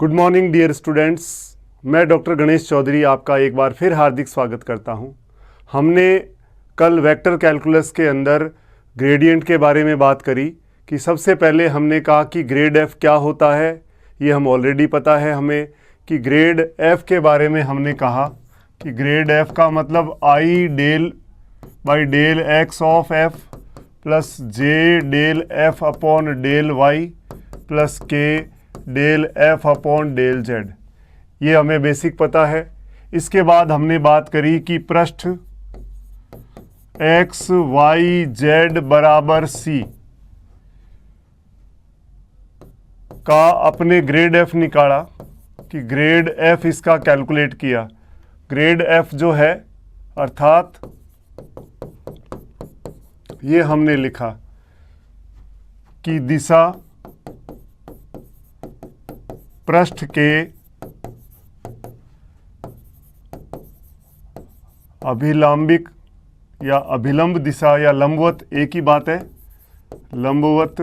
Good morning dear students. मैं doctor Ganesh Chaudhary आपका एक बार फिर हार्दिक स्वागत करता हूं। हमने कल वेक्टर कैलकुलस के अंदर ग्रेडियंट के बारे में बात करी कि सबसे पहले हमने कहा कि ग्रेड एफ क्या होता है। ये हम ऑलरेडी पता है हमें कि ग्रेड एफ के बारे में हमने कहा कि ग्रेड एफ का मतलब I del by del x of F plus J del F upon del Y plus K del F upon del Z. ये हमें बेसिक पता है। इसके बाद हमने बात करी कि पृष्ठ एक्स वाई जेड बराबर सी का अपने ग्रेड एफ निकाला कि ग्रेड एफ इसका कैलकुलेट किया। ग्रेड एफ जो है अर्थात ये हमने लिखा कि दिशा पृष्ठ के अभिलंबिक या अभिलंब दिशा या लंबवत, एक ही बात है, लंबवत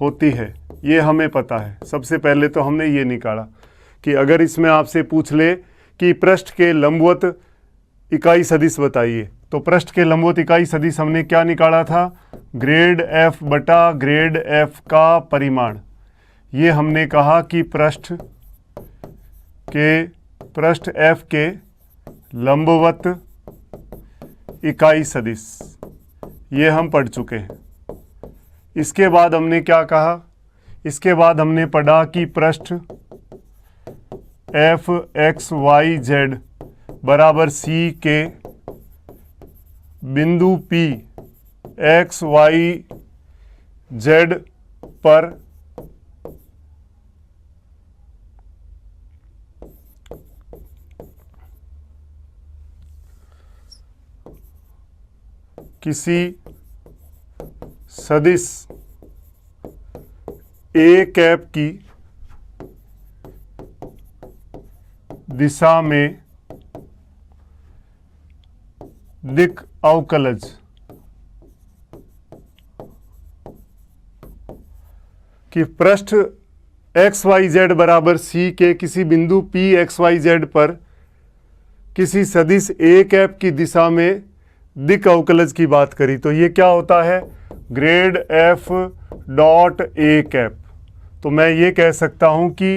होती है। ये हमें पता है। सबसे पहले तो हमने ये निकाला कि अगर इसमें आपसे पूछ ले कि पृष्ठ के लंबवत इकाई सदिश बताइए, तो पृष्ठ के लंबवत इकाई सदिश हमने क्या निकाला था? ग्रेड एफ बटा ग्रेड एफ का परिमाण। ये हमने कहा कि पृष्ठ एफ के लंबवत इकाई सदिश, ये हम पढ़ चुके हैं। इसके बाद हमने क्या कहा? इसके बाद हमने पढ़ा कि पृष्ठ एफ एक्स वाई जेड बराबर सी के बिंदु पी एक्स वाई जेड पर किसी सदिश ए कैप की दिशा में दिक् अवकलज कि पृष्ठ एक्स वाई जेड बराबर सी के किसी बिंदु पी एक्स वाई जेड पर किसी सदिश ए कैप की दिशा में दिक् अवकलज की बात करी। तो ये क्या होता है? Grade F dot A cap. तो मैं ये कह सकता हूं कि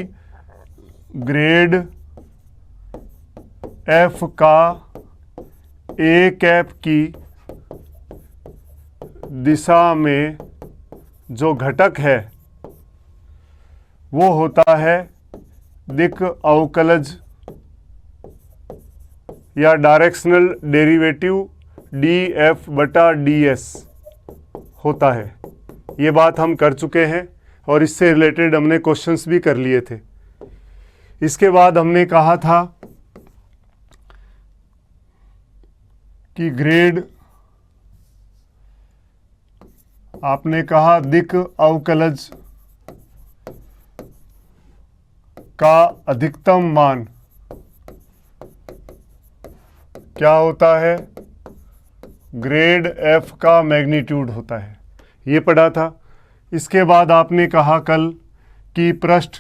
ग्रेड एफ का ए कैप की दिशा में जो घटक है वो होता है दिक् अवकलज या डायरेक्शनल डेरिवेटिव डी एफ बटा डी एस होता है। ये बात हम कर चुके हैं और इससे रिलेटेड हमने क्वेश्चंस भी कर लिए थे। इसके बाद हमने कहा था कि ग्रेड, आपने कहा दिक् अवकलज का अधिकतम मान क्या होता है? ग्रेड एफ का मैग्नीट्यूड होता है। ये पढ़ा था। इसके बाद आपने कहा कल कि पृष्ठ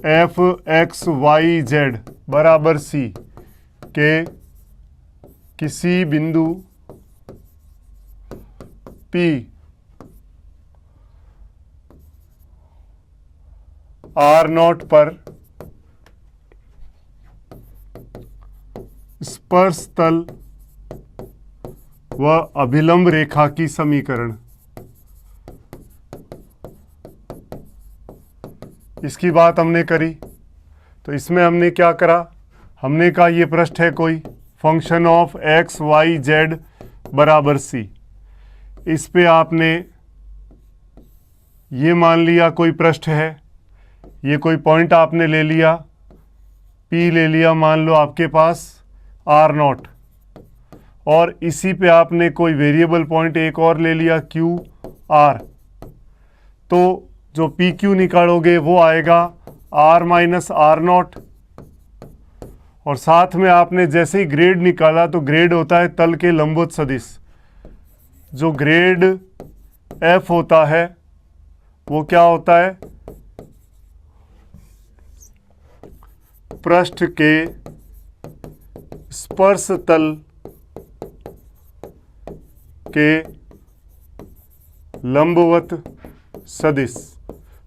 एफ एक्स वाई जेड बराबर सी के किसी बिंदु पी आर नॉट पर स्पर्श तल व अभिलंब रेखा की समीकरण, इसकी बात हमने करी। तो इसमें हमने क्या करा? हमने कहा ये पृष्ठ है कोई function of x y z बराबर सी। इस पे आपने ये मान लिया कोई पृष्ठ है, ये कोई पॉइंट आपने ले लिया, पी ले लिया मान लो आपके पास आर नॉट, और इसी पे आपने कोई वेरिएबल पॉइंट एक और ले लिया क्यू आर। तो जो पी क्यू निकालोगे वो आएगा आर माइनस आर नॉट, और साथ में आपने जैसे ही ग्रेड निकाला तो ग्रेड होता है तल के लंबवत सदिश। जो ग्रेड एफ होता है वो क्या होता है? पृष्ठ के स्पर्श तल के लंबवत सदिश।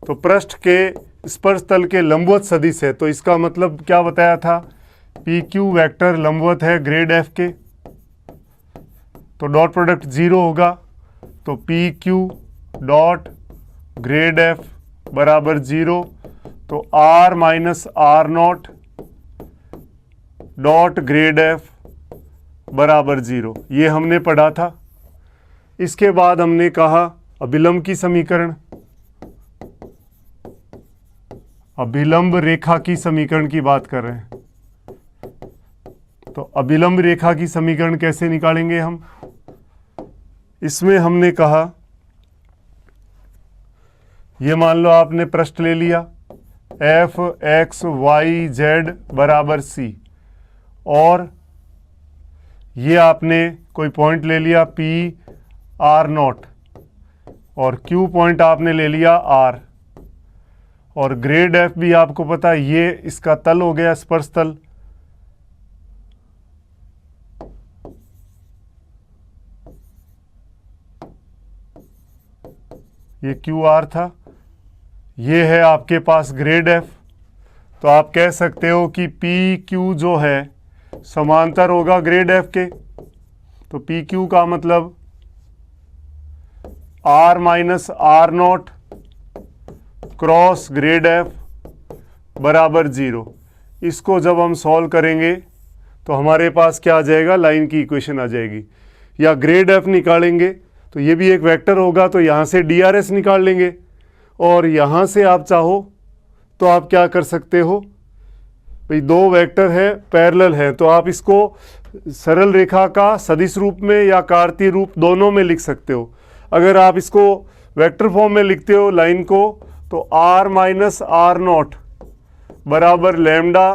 तो पृष्ठ के स्पर्श तल के लंबवत सदिश है, तो इसका मतलब क्या बताया था, पी क्यू वेक्टर लंबवत है ग्रेड एफ के, तो डॉट प्रोडक्ट 0 होगा। तो p q dot grad f बराबर 0, तो r minus r naught dot grad f बराबर 0, ये हमने पढ़ा था। इसके बाद हमने कहा अभिलंब की समीकरण, अभिलंब रेखा की समीकरण की बात कर रहे हैं। तो अभिलंब रेखा की समीकरण कैसे निकालेंगे हम, इसमें हमने कहा, ये मान लो आपने पृष्ठ ले लिया एफ एक्स वाई जेड बराबर सी, और ये आपने कोई पॉइंट ले लिया पी आर नॉट, और क्यू पॉइंट आपने ले लिया आर, और ग्रेड एफ भी आपको पता है, ये इसका तल हो गया स्पर्श तल। ये क्यू आर था, ये है आपके पास ग्रेड एफ। तो आप कह सकते हो कि पी क्यू जो है समांतर होगा ग्रेड एफ के। तो पी क्यू का मतलब r minus r naught cross grad f बराबर 0। इसको जब हम सॉल्व करेंगे तो हमारे पास क्या आ जाएगा, लाइन की इक्वेशन आ जाएगी। या ग्रेड एफ निकालेंगे तो ये भी एक वेक्टर होगा, तो यहाँ से डी आर एस निकाल लेंगे, और यहाँ से आप चाहो तो आप क्या कर सकते हो भाई, दो वेक्टर है पैरेलल है, तो आप इसको सरल रेखा का सदिश रूप में या कार्तीय रूप दोनों में लिख सकते हो। अगर आप इसको वेक्टर फॉर्म में लिखते हो लाइन को, तो आर माइनस आर नॉट बराबर लैम्डा,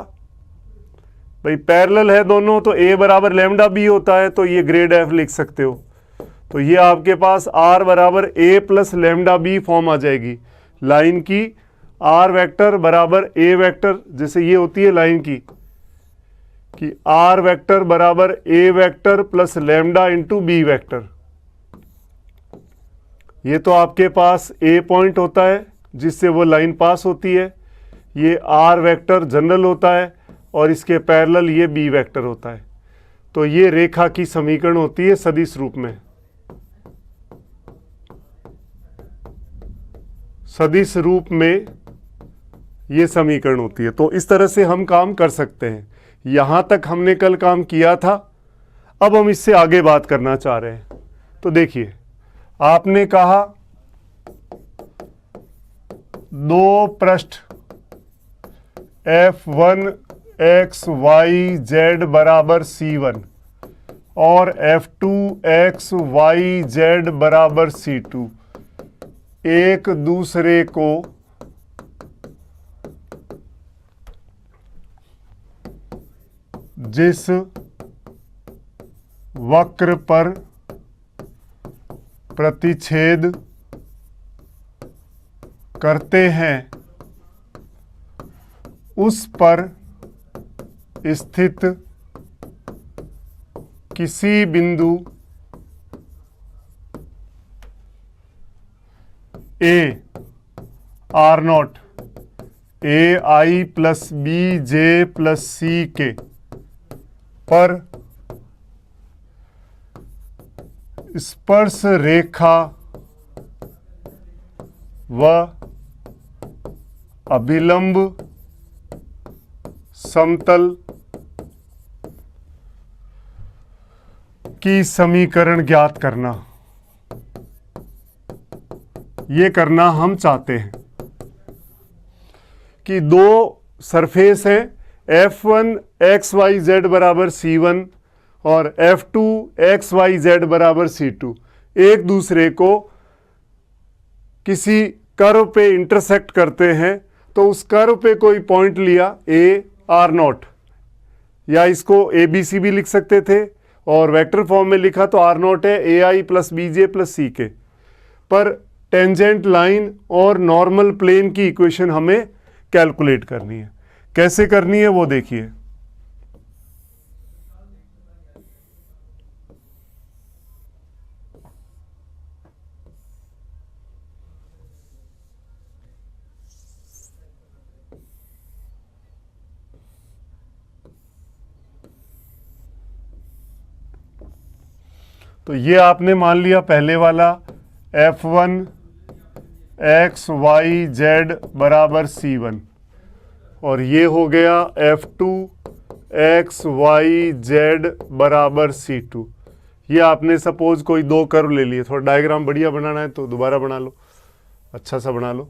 भाई पैरेलल है दोनों, तो ए बराबर लैम्डा बी होता है, तो ये ग्रेड एफ लिख सकते हो। तो ये आपके पास आर बराबर ए प्लस लैम्डा बी फॉर्म आ जाएगी लाइन की। आर वेक्टर बराबर ए वेक्टर, जैसे ये होती है लाइन की कि आर वेक्टर बराबर A vector plus lambda into B vector. ये तो आपके पास ए पॉइंट होता है जिससे वो लाइन पास होती है, ये आर वेक्टर जनरल होता है, और इसके पैरेलल ये बी वेक्टर होता है। तो ये रेखा की समीकरण होती है सदिश रूप में, सदिश रूप में ये समीकरण होती है। तो इस तरह से हम काम कर सकते हैं। यहाँ तक हमने कल काम किया था, अब हम इससे आगे बात करना चाह रहे हैं। तो देखिए, आपने कहा दो पृष्ठ F1 x y z बराबर C1 और F2 x y z बराबर C2 एक दूसरे को जिस वक्र पर प्रतिच्छेद करते हैं उस पर स्थित किसी बिंदु A R naught A I plus B J plus C K पर स्पर्श रेखा व अभिलंब समतल की समीकरण ज्ञात करना, ये करना हम चाहते हैं कि दो सरफेस है F1 XYZ बराबर C1 और F2 XYZ बराबर C2 एक दूसरे को किसी कर्व पे इंटरसेक्ट करते हैं। तो उस कर्व पे कोई पॉइंट लिया ए आर नॉट, या इसको ए बी सी भी लिख सकते थे, और वेक्टर फॉर्म में लिखा तो आर नॉट है ए I plus B J plus C K पर टेंजेंट लाइन और नॉर्मल प्लेन की इक्वेशन हमें कैलकुलेट करनी है। कैसे करनी है वो देखिए। तो ये आपने मान लिया पहले वाला F1 एक्स वाई जेड बराबर C1, और ये हो गया F2 एक्स वाई जेड बराबर C2। ये आपने सपोज कोई दो कर्व ले लिए, थोड़ा डायग्राम बढ़िया बनाना है तो दोबारा बना लो, अच्छा सा बना लो।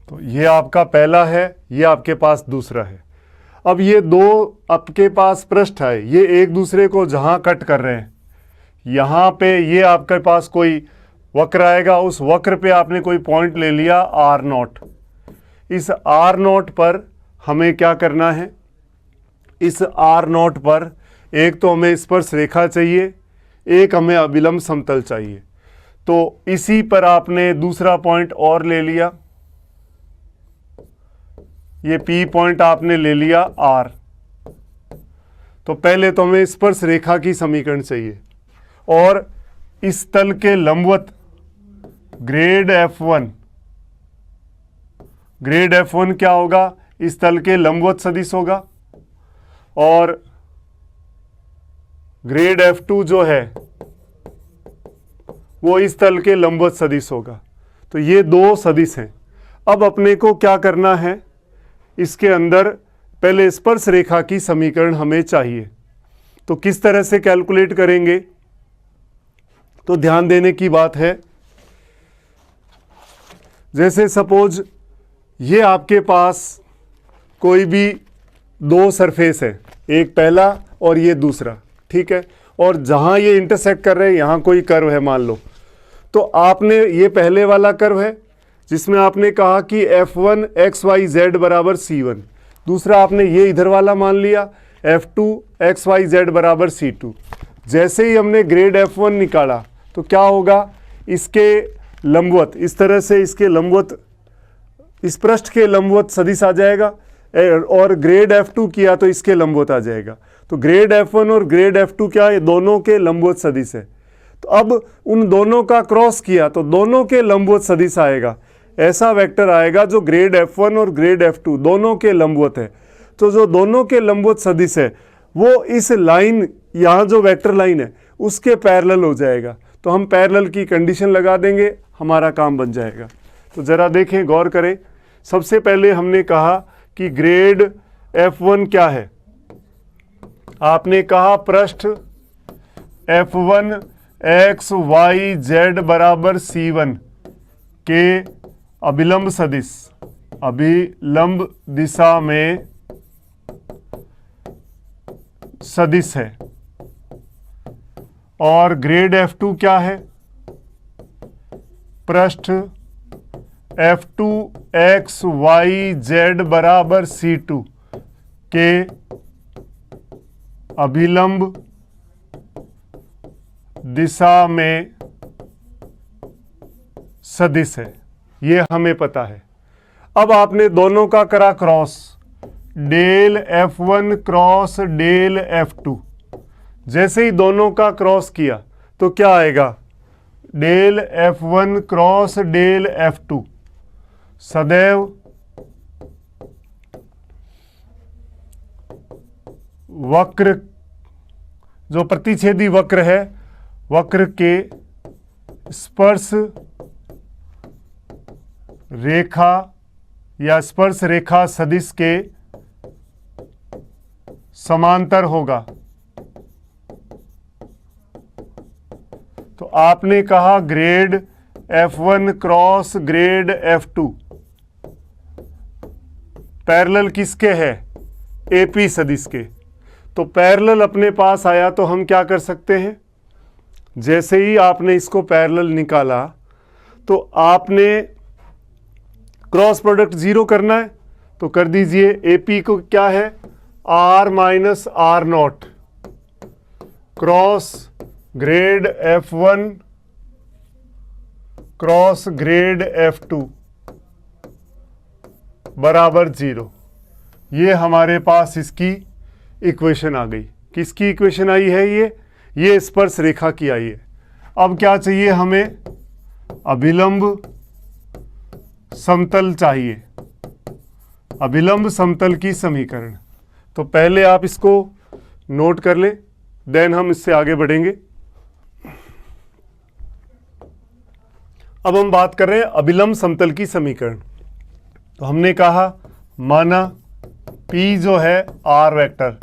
तो ये आपका पहला है, ये आपके पास दूसरा है। अब ये दो आपके पास पृष्ठ है, ये एक दूसरे को जहां कट कर रहे हैं, यहाँ पे ये आपके पास कोई वक्र आएगा, उस वक्र पे आपने कोई पॉइंट ले लिया R0। इस R0 पर हमें क्या करना है, इस R0 पर एक तो हमें स्पर्श रेखा चाहिए, एक हमें अभिलंब समतल चाहिए। तो इसी पर आपने दूसरा पॉइंट और ले लिया, ये P पॉइंट आपने ले लिया R। तो पहले तो हमें स्पर्श रेखा की समीकरण चाहिए, और इस तल के लंबवत ग्रेड F1 क्या होगा, इस तल के लंबवत सदिश होगा, और ग्रेड F2 जो है वो इस तल के लंबवत सदिश होगा। तो ये दो सदिश हैं। अब अपने को क्या करना है, इसके अंदर पहले स्पर्श रेखा की समीकरण हमें चाहिए। तो किस तरह से कैलकुलेट करेंगे, तो ध्यान देने की बात है। जैसे सपोज ये आपके पास कोई भी दो सरफेस है, एक पहला और ये दूसरा, ठीक है, और जहां ये इंटरसेक्ट कर रहे हैं यहां कोई कर्व है मान लो। तो आपने ये पहले वाला कर्व है जिसमें आपने कहा कि F1 एक्स वाई जेड बराबर C1, दूसरा आपने ये इधर वाला मान लिया F2 एक्स वाई जेड बराबर C2। जैसे ही हमने ग्रेड F1 निकाला तो क्या होगा, इसके लंबवत इस तरह से, इसके लंबवत इस पृष्ठ के लंबवत सदिश आ जाएगा, और ग्रेड F2 किया तो इसके लंबवत आ जाएगा। तो ग्रेड F1 और ग्रेड F2 क्या है, दोनों के लंबवत सदिश है। तो अब उन दोनों का क्रॉस किया तो दोनों के लंबवत सदिश आएगा, ऐसा वेक्टर आएगा जो ग्रेड F1 और ग्रेड F2 दोनों के लंबवत है। तो जो दोनों के लंबवत सदिश है वो इस लाइन, यहाँ जो वेक्टर लाइन है उसके पैरेलल हो जाएगा। तो हम पैरेलल की कंडीशन लगा देंगे, हमारा काम बन जाएगा। तो ज़रा देखें, गौर करें। सबसे पहले हमने कहा कि ग्रेड F1 क्या है, आपने कहा पृष्ठ F1 एक्स वाई जेड बराबर C1 के अभिलंब सदिश, अभिलंब दिशा में सदिश है। और ग्रेड F2 क्या है, पृष्ठ F2 एक्स वाई जेड बराबर C2 के अभिलंब दिशा में सदिश है, ये हमें पता है। अब आपने दोनों का करा cross, del F1 cross del F2। जैसे ही दोनों का क्रॉस किया तो क्या आएगा, del F1 cross del F2 सदैव वक्र, जो प्रतिच्छेदी वक्र है, वक्र के स्पर्श रेखा या स्पर्श रेखा सदिश के समांतर होगा। तो आपने कहा grade F1 cross grad F2 parallel किसके है, AP सदिश के। तो पैरेलल अपने पास आया तो हम क्या कर सकते हैं, जैसे ही आपने इसको पैरेलल निकाला तो आपने क्रॉस प्रोडक्ट जीरो करना है, तो कर दीजिए। AP को क्या है, R minus r naught cross grad F1 cross grad F2 बराबर 0। ये हमारे पास इसकी इक्वेशन आ गई। किसकी इक्वेशन आई है, ये स्पर्श रेखा की आई है। अब क्या चाहिए हमें, अभिलंब समतल चाहिए, अभिलंब समतल की समीकरण। तो पहले आप इसको नोट कर लें, देन हम इससे आगे बढ़ेंगे। अब हम बात कर रहे हैं अभिलंब समतल की समीकरण। तो हमने कहा माना P जो है R वेक्टर,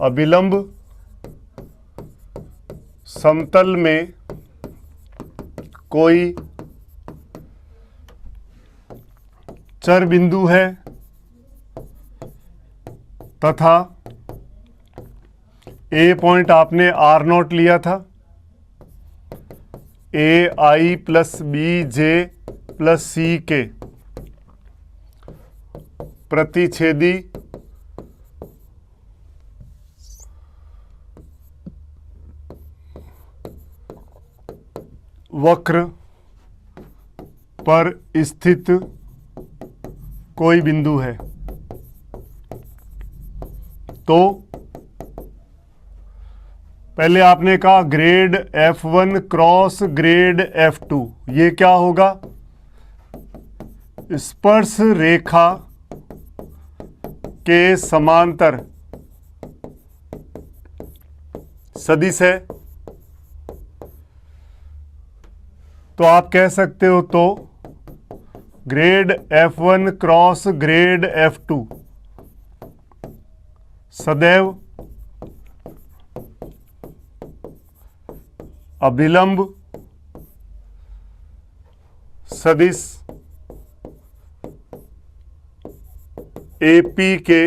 अभिलंब समतल में कोई चर बिंदु है तथा A पॉइंट आपने R0 लिया था, AI plus BJ plus C के प्रतिच्छेदी वक्र पर स्थित कोई बिंदु है। तो पहले आपने कहा grade F1 cross grad F2, ये क्या होगा, स्पर्श रेखा के समांतर सदिश है। तो आप कह सकते हो तो grade F1 cross grad F2 सदैव अभिलंब सदिश AP के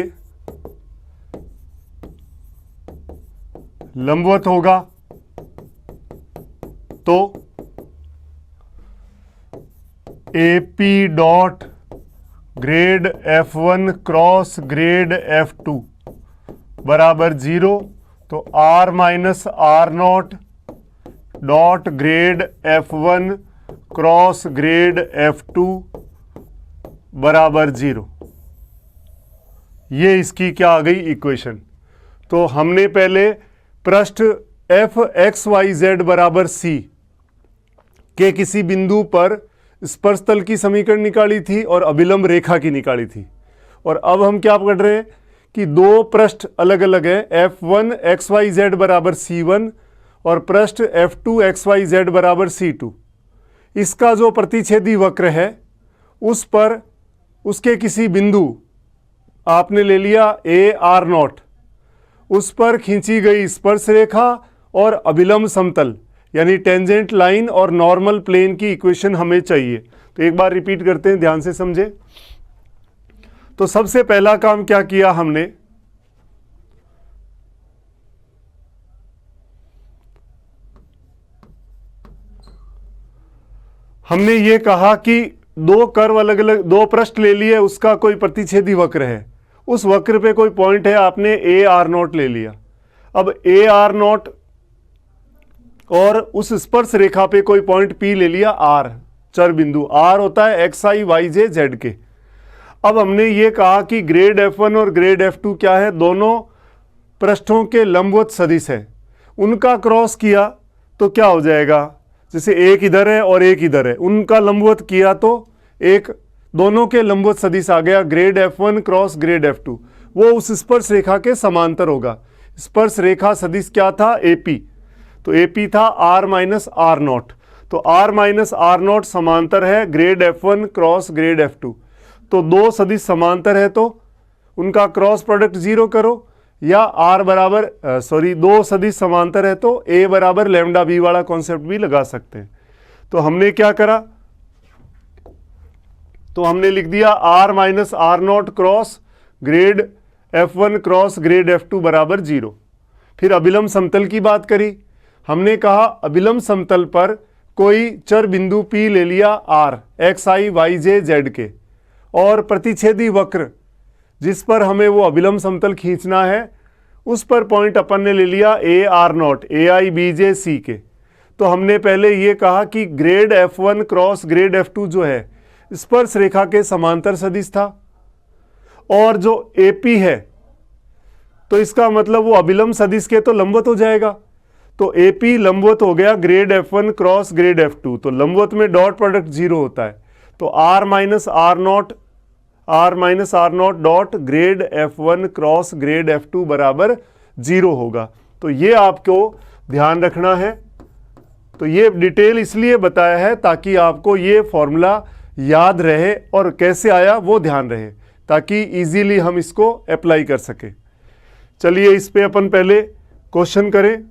लंबवत होगा। तो AP dot grad F1 cross grad F2 बराबर 0। तो R minus r naught dot grad F1 cross grad F2 बराबर 0। ये इसकी क्या आ गई इक्वेशन। तो हमने पहले पृष्ठ Fxyz बराबर C के किसी बिंदु पर स्पर्श तल की समीकरण निकाली थी और अभिलंब रेखा की निकाली थी। और अब हम क्या कर रहे हैं कि दो पृष्ठ अलग अलग है, F1 XYZ बराबर C1 और पृष्ठ F2 XYZ बराबर C2। इसका जो प्रतिच्छेदी वक्र है उस पर उसके किसी बिंदु आपने ले लिया AR0, उस पर खींची गई स्पर्श रेखा और अभिलंब समतल यानी टेंजेंट लाइन और नॉर्मल प्लेन की इक्वेशन हमें चाहिए। तो एक बार रिपीट करते हैं, ध्यान से समझे। तो सबसे पहला काम क्या किया हमने ये कहा कि दो कर्व अलग अलग, दो पृष्ठ ले लिए, उसका कोई प्रतिच्छेदी वक्र है, उस वक्र पे कोई पॉइंट है, आपने AR0 ले लिया। अब AR0 और उस स्पर्श रेखा पे कोई पॉइंट P ले लिया R, चर बिंदु R होता है XI YJ Z के। अब हमने ये कहा कि ग्रेड F1 और ग्रेड F2 क्या है, दोनों पृष्ठों के लंबवत सदिश है। उनका क्रॉस किया तो क्या हो जाएगा, जैसे एक इधर है और एक इधर है, उनका लंबवत किया तो एक दोनों के लंबवत सदिश आ गया grade F1 cross grad F2। वो उस स्पर्श रेखा के समांतर होगा। स्पर्श रेखा सदिश क्या था, AP। तो AP था R माइनस आर नॉट। तो R माइनस आर नॉट समांतर है grade F1 cross grad F2। तो दो सदिश समांतर है तो उनका क्रॉस प्रोडक्ट 0 करो, या R बराबर दो सदिश समांतर है तो A बराबर लैम्डा B वाला कॉन्सेप्ट भी लगा सकते हैं। तो हमने क्या करा, तो हमने लिख दिया R minus r naught cross grad F1 cross grad F2 बराबर 0। फिर अभिलंब समतल की बात करी हमने कहा अभिलंब समतल पर कोई चर बिंदु P ले लिया R x i y j z के, और प्रतिच्छेदी वक्र जिस पर हमें वो अभिलंब समतल खींचना है उस पर पॉइंट अपन ने ले लिया A R not A I B J C के। तो हमने पहले ये कहा कि grade F1 cross grad F2 जो है स्पर्श रेखा के समांतर सदिश था, और जो AP है तो इसका मतलब वो अभिलंब सदिश के तो लंबवत हो जाएगा। तो AP लंबवत हो गया grade F1 cross grad F2, तो लंबवत में डॉट प्रोडक्ट जीरो होता है, तो R minus r naught dot grad F1 cross grad F2 बराबर जीरो होगा। तो ये आपको ध्यान रखना है। तो ये डिटेल इसलिए बताया है ताकि आपको ये फॉर्मूला याद रहे और कैसे आया वो ध्यान रहे, ताकि इजीली हम इसको अप्लाई कर सके। चलिए इस पे अपन पहले क्वेश्चन करें।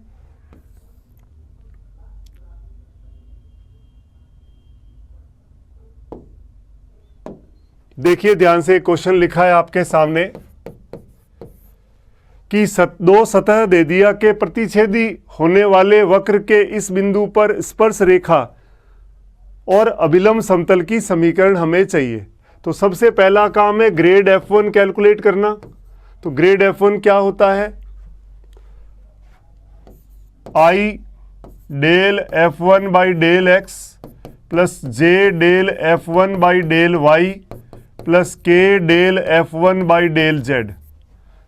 देखिए ध्यान से, क्वेश्चन लिखा है आपके सामने कि दो सतह दे दिया के प्रतिच्छेदी होने वाले वक्र के इस बिंदु पर स्पर्श रेखा और अभिलंब समतल की समीकरण हमें चाहिए। तो सबसे पहला काम है ग्रेड F1 कैलकुलेट करना। तो ग्रेड F1 क्या होता है? I del F1 by del x plus J del F1 by del y plus K del F1 by del Z।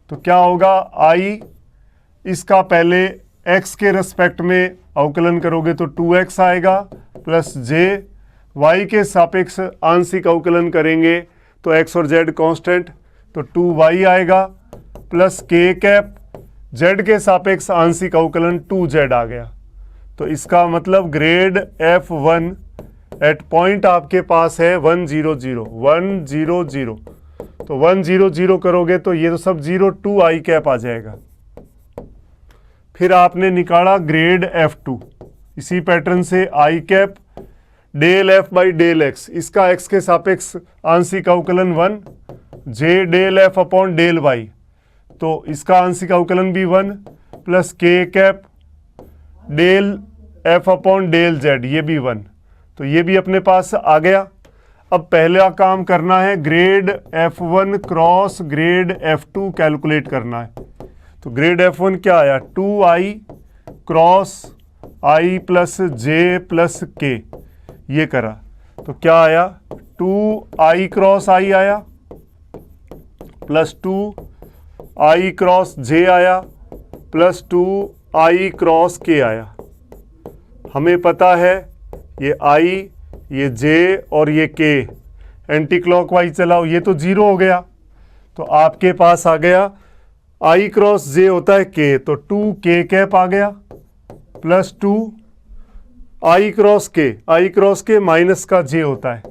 तो क्या होगा? I इसका पहले x के रेस्पेक्ट में अवकलन करोगे तो 2x आएगा, प्लस J y के सापेक्ष आंशिक अवकलन करेंगे तो x और z कांस्टेंट तो 2y आएगा, प्लस K कैप z के सापेक्ष आंशिक अवकलन 2z आ गया। तो इसका मतलब ग्रेड F1 एट पॉइंट आपके पास है 1 0 0 1 0 0। तो 1 0 0 करोगे तो ये तो सब 0 2 i कैप आ जाएगा। फिर आपने निकाला ग्रेड F2 इसी पैटर्न से i cap del f by del x, इसका x के सापेक्ष आंशिक अवकलन 1, j del f upon del y, तो इसका आंशिक अवकलन भी 1, plus k cap del f upon del z, ये भी 1। तो ये भी अपने पास आ गया। अब पहला काम करना है grade F1 cross grad F2 calculate करना है। तो ग्रेड F1 क्या आया? 2i cross i plus j plus k, ये करा तो क्या आया? 2i क्रॉस i आया, प्लस 2i क्रॉस j आया, प्लस 2i क्रॉस k आया। हमें पता है ये i, ये j और ये k एंटी क्लॉकवाइज चलाओ, ये तो जीरो हो गया। तो आपके पास आ गया i क्रॉस j होता है k, तो 2k कैप आ गया, plus 2 i cross k minus का j होता है,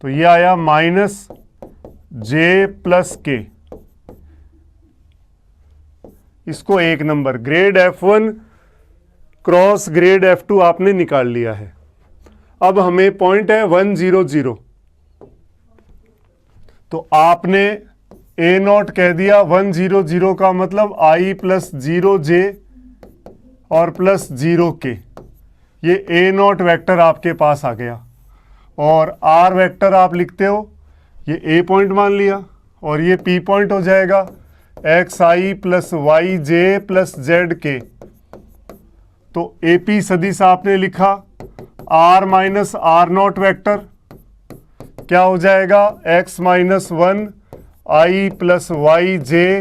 तो ये आया माइनस j प्लस k। इसको एक number grade F1 cross grad F2 आपने निकाल लिया है। अब हमें पॉइंट है 1 0 0, तो आपने a नॉट कह दिया 1 0 0 का मतलब i प्लस 0 j और प्लस 0 k, ये a नॉट वेक्टर आपके पास आ गया। और r वेक्टर आप लिखते हो, ये a पॉइंट मान लिया और ये p पॉइंट हो जाएगा एक्स आई प्लस वाई जे प्लस जेड के। तो AP सदिश आपने लिखा, R minus r naught vector क्या हो जाएगा? X minus 1 i plus Y J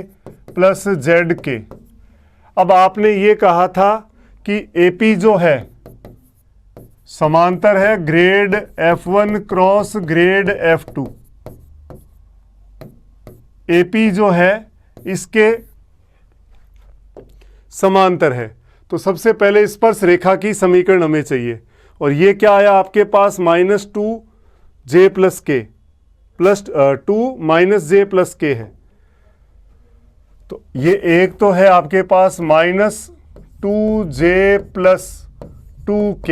plus Z k. अब आपने ये कहा था कि AP जो है समांतर है grade F1 cross grad F2। AP जो है इसके समांतर है। तो सबसे पहले स्पर्श रेखा की समीकरण हमें चाहिए, और ये क्या आया आपके पास? माइनस 2j प्लस के प्लस 2 माइनस j प्लस के है। तो ये एक तो है आपके पास माइनस 2j प्लस 2k,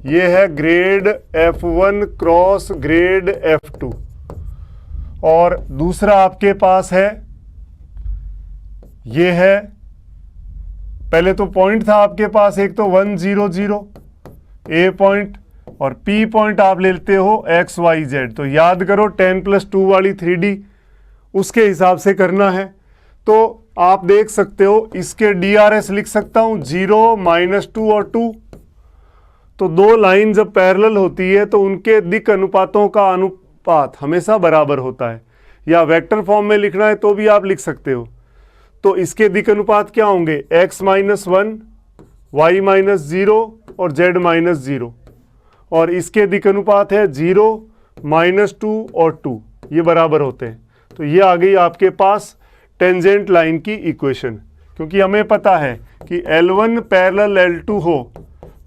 ये है grade F1 cross grad F2। और दूसरा आपके पास है, ये है पहले तो पॉइंट था आपके पास, एक तो 1 0 0 ए पॉइंट, और पी पॉइंट आप लेते हो एक्स वाई जेड। तो याद करो 10+2 वाली 3D उसके हिसाब से करना है। तो आप देख सकते हो इसके DRS लिख सकता हूं 0 -2 और 2। तो दो लाइन जब पैरेलल होती है तो उनके दिक् अनुपातों का अनुपात हमेशा बराबर होता है, या वेक्टर फॉर्म में लिखना है तो भी आप लिख सकते हो। तो इसके दिक् अनुपात क्या होंगे, x -1 y -0 और z -0, और इसके दिक् अनुपात है 0 -2 और 2, ये बराबर होते हैं। तो ये आ गई आपके पास टेंजेंट लाइन की इक्वेशन। क्योंकि हमें पता है कि L1 पैरेलल L2 हो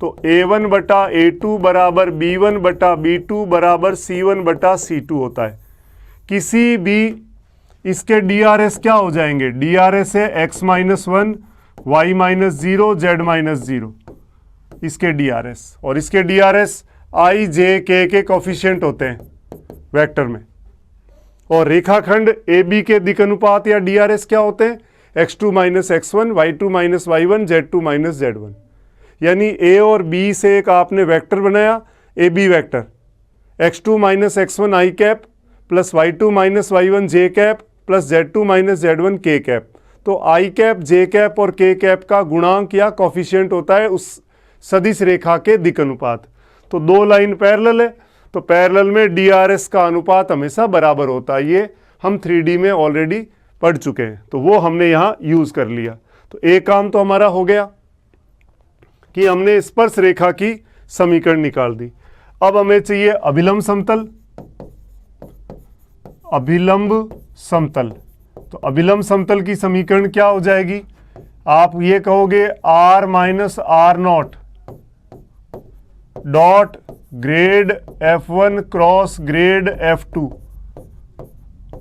तो A1 बटा A2 बराबर B1 बटा B2 बराबर C1 बटा C2 होता है। किसी भी इसके DRS क्या हो जाएंगे, DRS है x -1 y -0 z -0 इसके DRS, और इसके DRS i j k के कोफिशिएंट होते हैं वेक्टर में। और रेखाखंड AB के दिक् अनुपात या DRS क्या होते हैं, x2 - x1 y2 - y1 z2 - z1। यानी A और B से एक आपने वेक्टर बनाया, AB vector, x2 - x1 i cap plus y2 - y1 j cap plus z2 - z1 k cap. तो i कैप j कैप और k कैप का गुणांक या कोफिशिएंट होता है उस सदिश रेखा के दिक् अनुपात। तो दो लाइन पैरेलल है तो पैरेलल में DRS का अनुपात हमेशा बराबर होता है। ये हम 3D में ऑलरेडी पढ़ चुके हैं, तो वो हमने यहाँ यूज़ कर लिया। तो एक काम तो हमारा हो गया कि हमने स्पर्श रेखा की समीकरण निकाल दी। अब हमें चाहिए अभिलंब समतल। अभिलंब समतल, तो अभिलंब समतल की समीकरण क्या हो जाएगी, आप ये कहोगे r - r0 dot grad f1 cross grad f2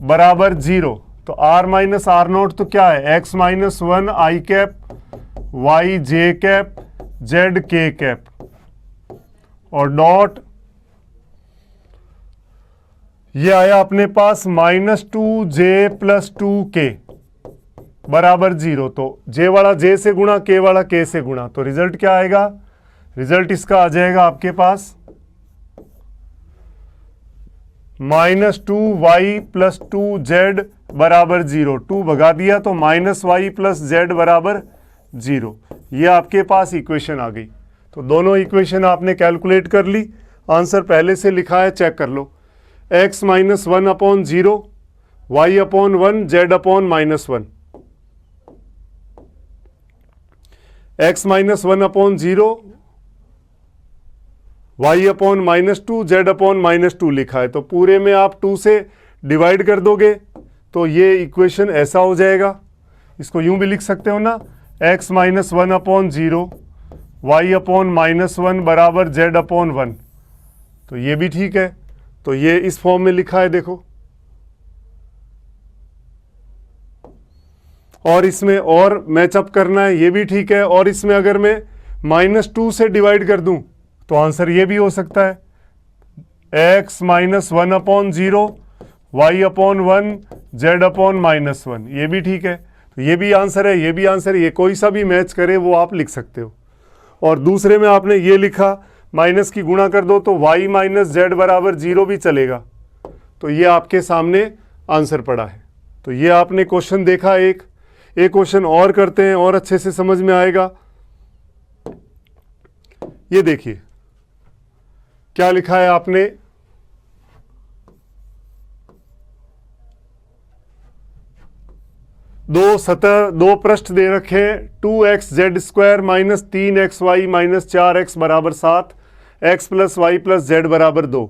बराबर 0। तो r - r0 तो क्या है, x -1 i cap y j cap z k cap, और डॉट ये आया अपने पास -2j + 2k बराबर 0। तो j वाला j से गुणा, k वाला k से गुणा, तो रिजल्ट क्या आएगा, रिजल्ट इसका आ जाएगा आपके पास -2y + 2z बराबर 0। 2 भगा दिया तो -y + z बराबर 0। ये आपके पास इक्वेशन आ गई। तो दोनों इक्वेशन आपने कैलकुलेट कर ली, आंसर पहले से लिखा है, चेक कर लो। x - 1/0 y/1 z/-1, x - 1/0 y/-2 z/-2 लिखा है। तो पूरे में आप 2 से डिवाइड कर दोगे तो ये इक्वेशन ऐसा हो जाएगा। इसको यूं भी लिख सकते हो ना, x - 1/0 y/-1 बराबर z/1। तो ये भी ठीक है। तो ये इस फॉर्म में लिखा है, देखो। और इसमें और मैचअप करना है, ये भी ठीक है। और इसमें अगर मैं -2 से डिवाइड कर दूं तो आंसर ये भी हो सकता है, x - 1/0 y/1 z/-1, ये भी ठीक है। तो ये भी आंसर है, ये भी आंसर है, ये कोई सा भी मैच करे वो आप लिख सकते हो। और दूसरे में आपने ये लिखा, माइनस की गुणा कर दो तो y - z बराबर 0 भी चलेगा। तो ये आपके सामने आंसर पड़ा है। तो ये आपने क्वेश्चन देखा। एक क्वेश्चन और करते हैं और अच्छे से समझ में आएगा। ये देखिए क्या लिखा है आपने, दो पृष्ठ दे रखे, 2xz² - 3xy - 4x बराबर 7, x + y + z बराबर 2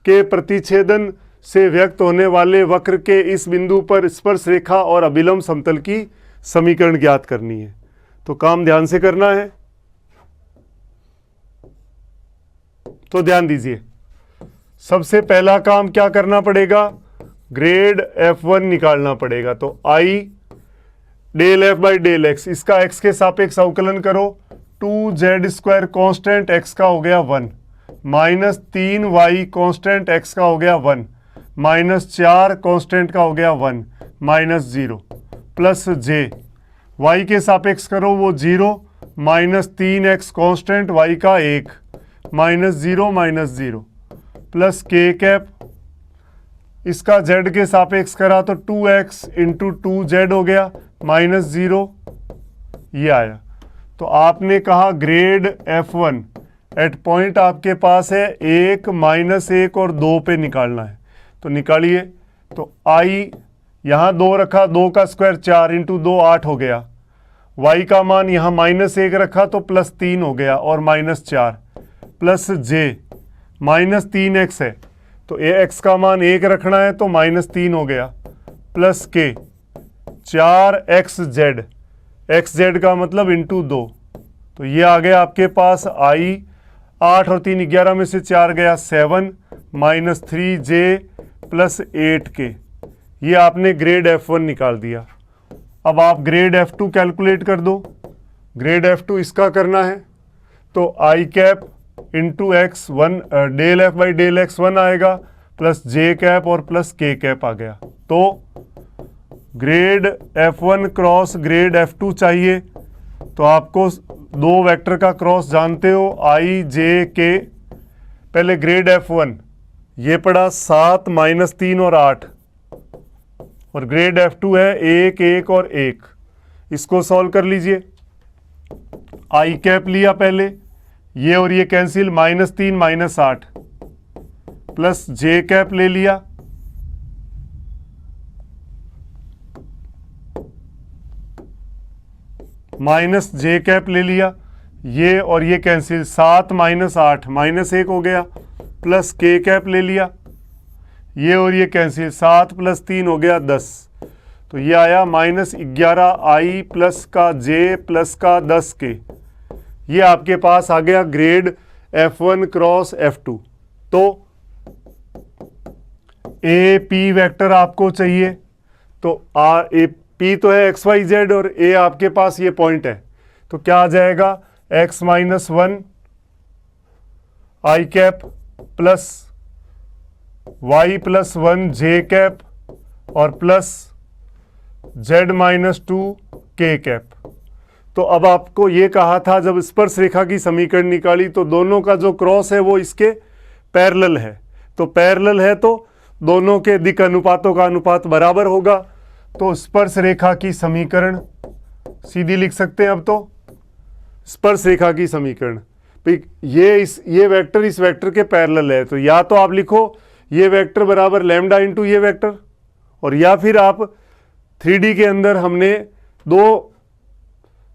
के प्रतिच्छेदन से व्यक्त होने वाले वक्र के इस बिंदु पर स्पर्श रेखा और अभिलंब समतल की समीकरण ज्ञात करनी है। तो काम ध्यान से करना है। तो ध्यान दीजिए, सबसे पहला काम क्या करना पड़ेगा, ग्रेड f1 निकालना पड़ेगा। तो i डेल f/डेल x, इसका x के सापेक्ष अवकलन करो। 2z² कांस्टेंट x का हो गया 1, -3y कांस्टेंट x का हो गया 1, -4 कांस्टेंट का हो गया 1, -0 प्लस j y के सापेक्ष करो वो 0, माइनस 3x कॉन्स्टेंट y का 1, -0 प्लस k कैप, इसका z के सापेक्ष करा तो 2x इंटू 2z हो गया, -0 ये आया। तो आपने कहा ग्रेड F1 एट पॉइंट आपके पास है 1, -1 और 2 पे निकालना है, तो निकालिए। तो i यहाँ 2 रखा, 2 का स्क्वायर 4 इंटू 2 8 हो गया, y का मान यहाँ -1 रखा तो +3 हो गया और -4 प्लस j -3x है तो x का मान 1 रखना है तो -3 हो गया, प्लस k 4xz, xz का मतलब इंटू 2, तो ये आ गया आपके पास i, 8 और 3 11 में से 4 गया 7, -3j प्लस 8k, ये आपने ग्रेड F1 निकाल दिया। अब आप ग्रेड F2 कैलकुलेट कर दो। ग्रेड F2 इसका करना है तो i cap into x 1 del F by del x 1 आएगा, प्लस जे कैप और प्लस के कैप आ गया। तो grade F1 cross grad F2 चाहिए, तो आपको दो वेक्टर का क्रॉस जानते हो i j k। पहले ग्रेड F1 ये पड़ा 7 -3 और 8, और ग्रेड F2 है 1 1 और 1। इसको सॉल्व कर लीजिए। i कैप लिया पहले, ये और ये कैंसिल, -3 -8 प्लस जे कैप ले लिया, माइनस जे कैप ले लिया, ये और ये कैंसिल, 7 -8 -1 हो गया, प्लस के कैप ले लिया, ये और ये कैंसिल, 7 + 3 हो गया 10। तो ये आया -11 i प्लस का j प्लस का 10 के। ये आपके पास आ गया ग्रेड F1 क्रॉस F2। तो ए पी वेक्टर आपको चाहिए, तो ए पी तो है XYZ और ए आपके पास ये पॉइंट है, तो क्या आ जाएगा x - 1 i cap plus y + 1 j cap और प्लस z - 2 k कैप। तो अब आपको ये कहा था जब स्पर्श रेखा की समीकरण निकाली तो दोनों का जो क्रॉस है वो इसके पैरेलल है, तो पैरेलल है तो दोनों के दिक् अनुपातों का अनुपात बराबर होगा। तो स्पर्श रेखा की समीकरण सीधी लिख सकते हैं। अब तो स्पर्श रेखा की समीकरण ये वेक्टर इस वेक्टर के पैरेलल है, तो या तो आप लिखो ये वेक्टर बराबर लैम्डा इंटू ये वेक्टर, और या फिर आप 3D के अंदर हमने दो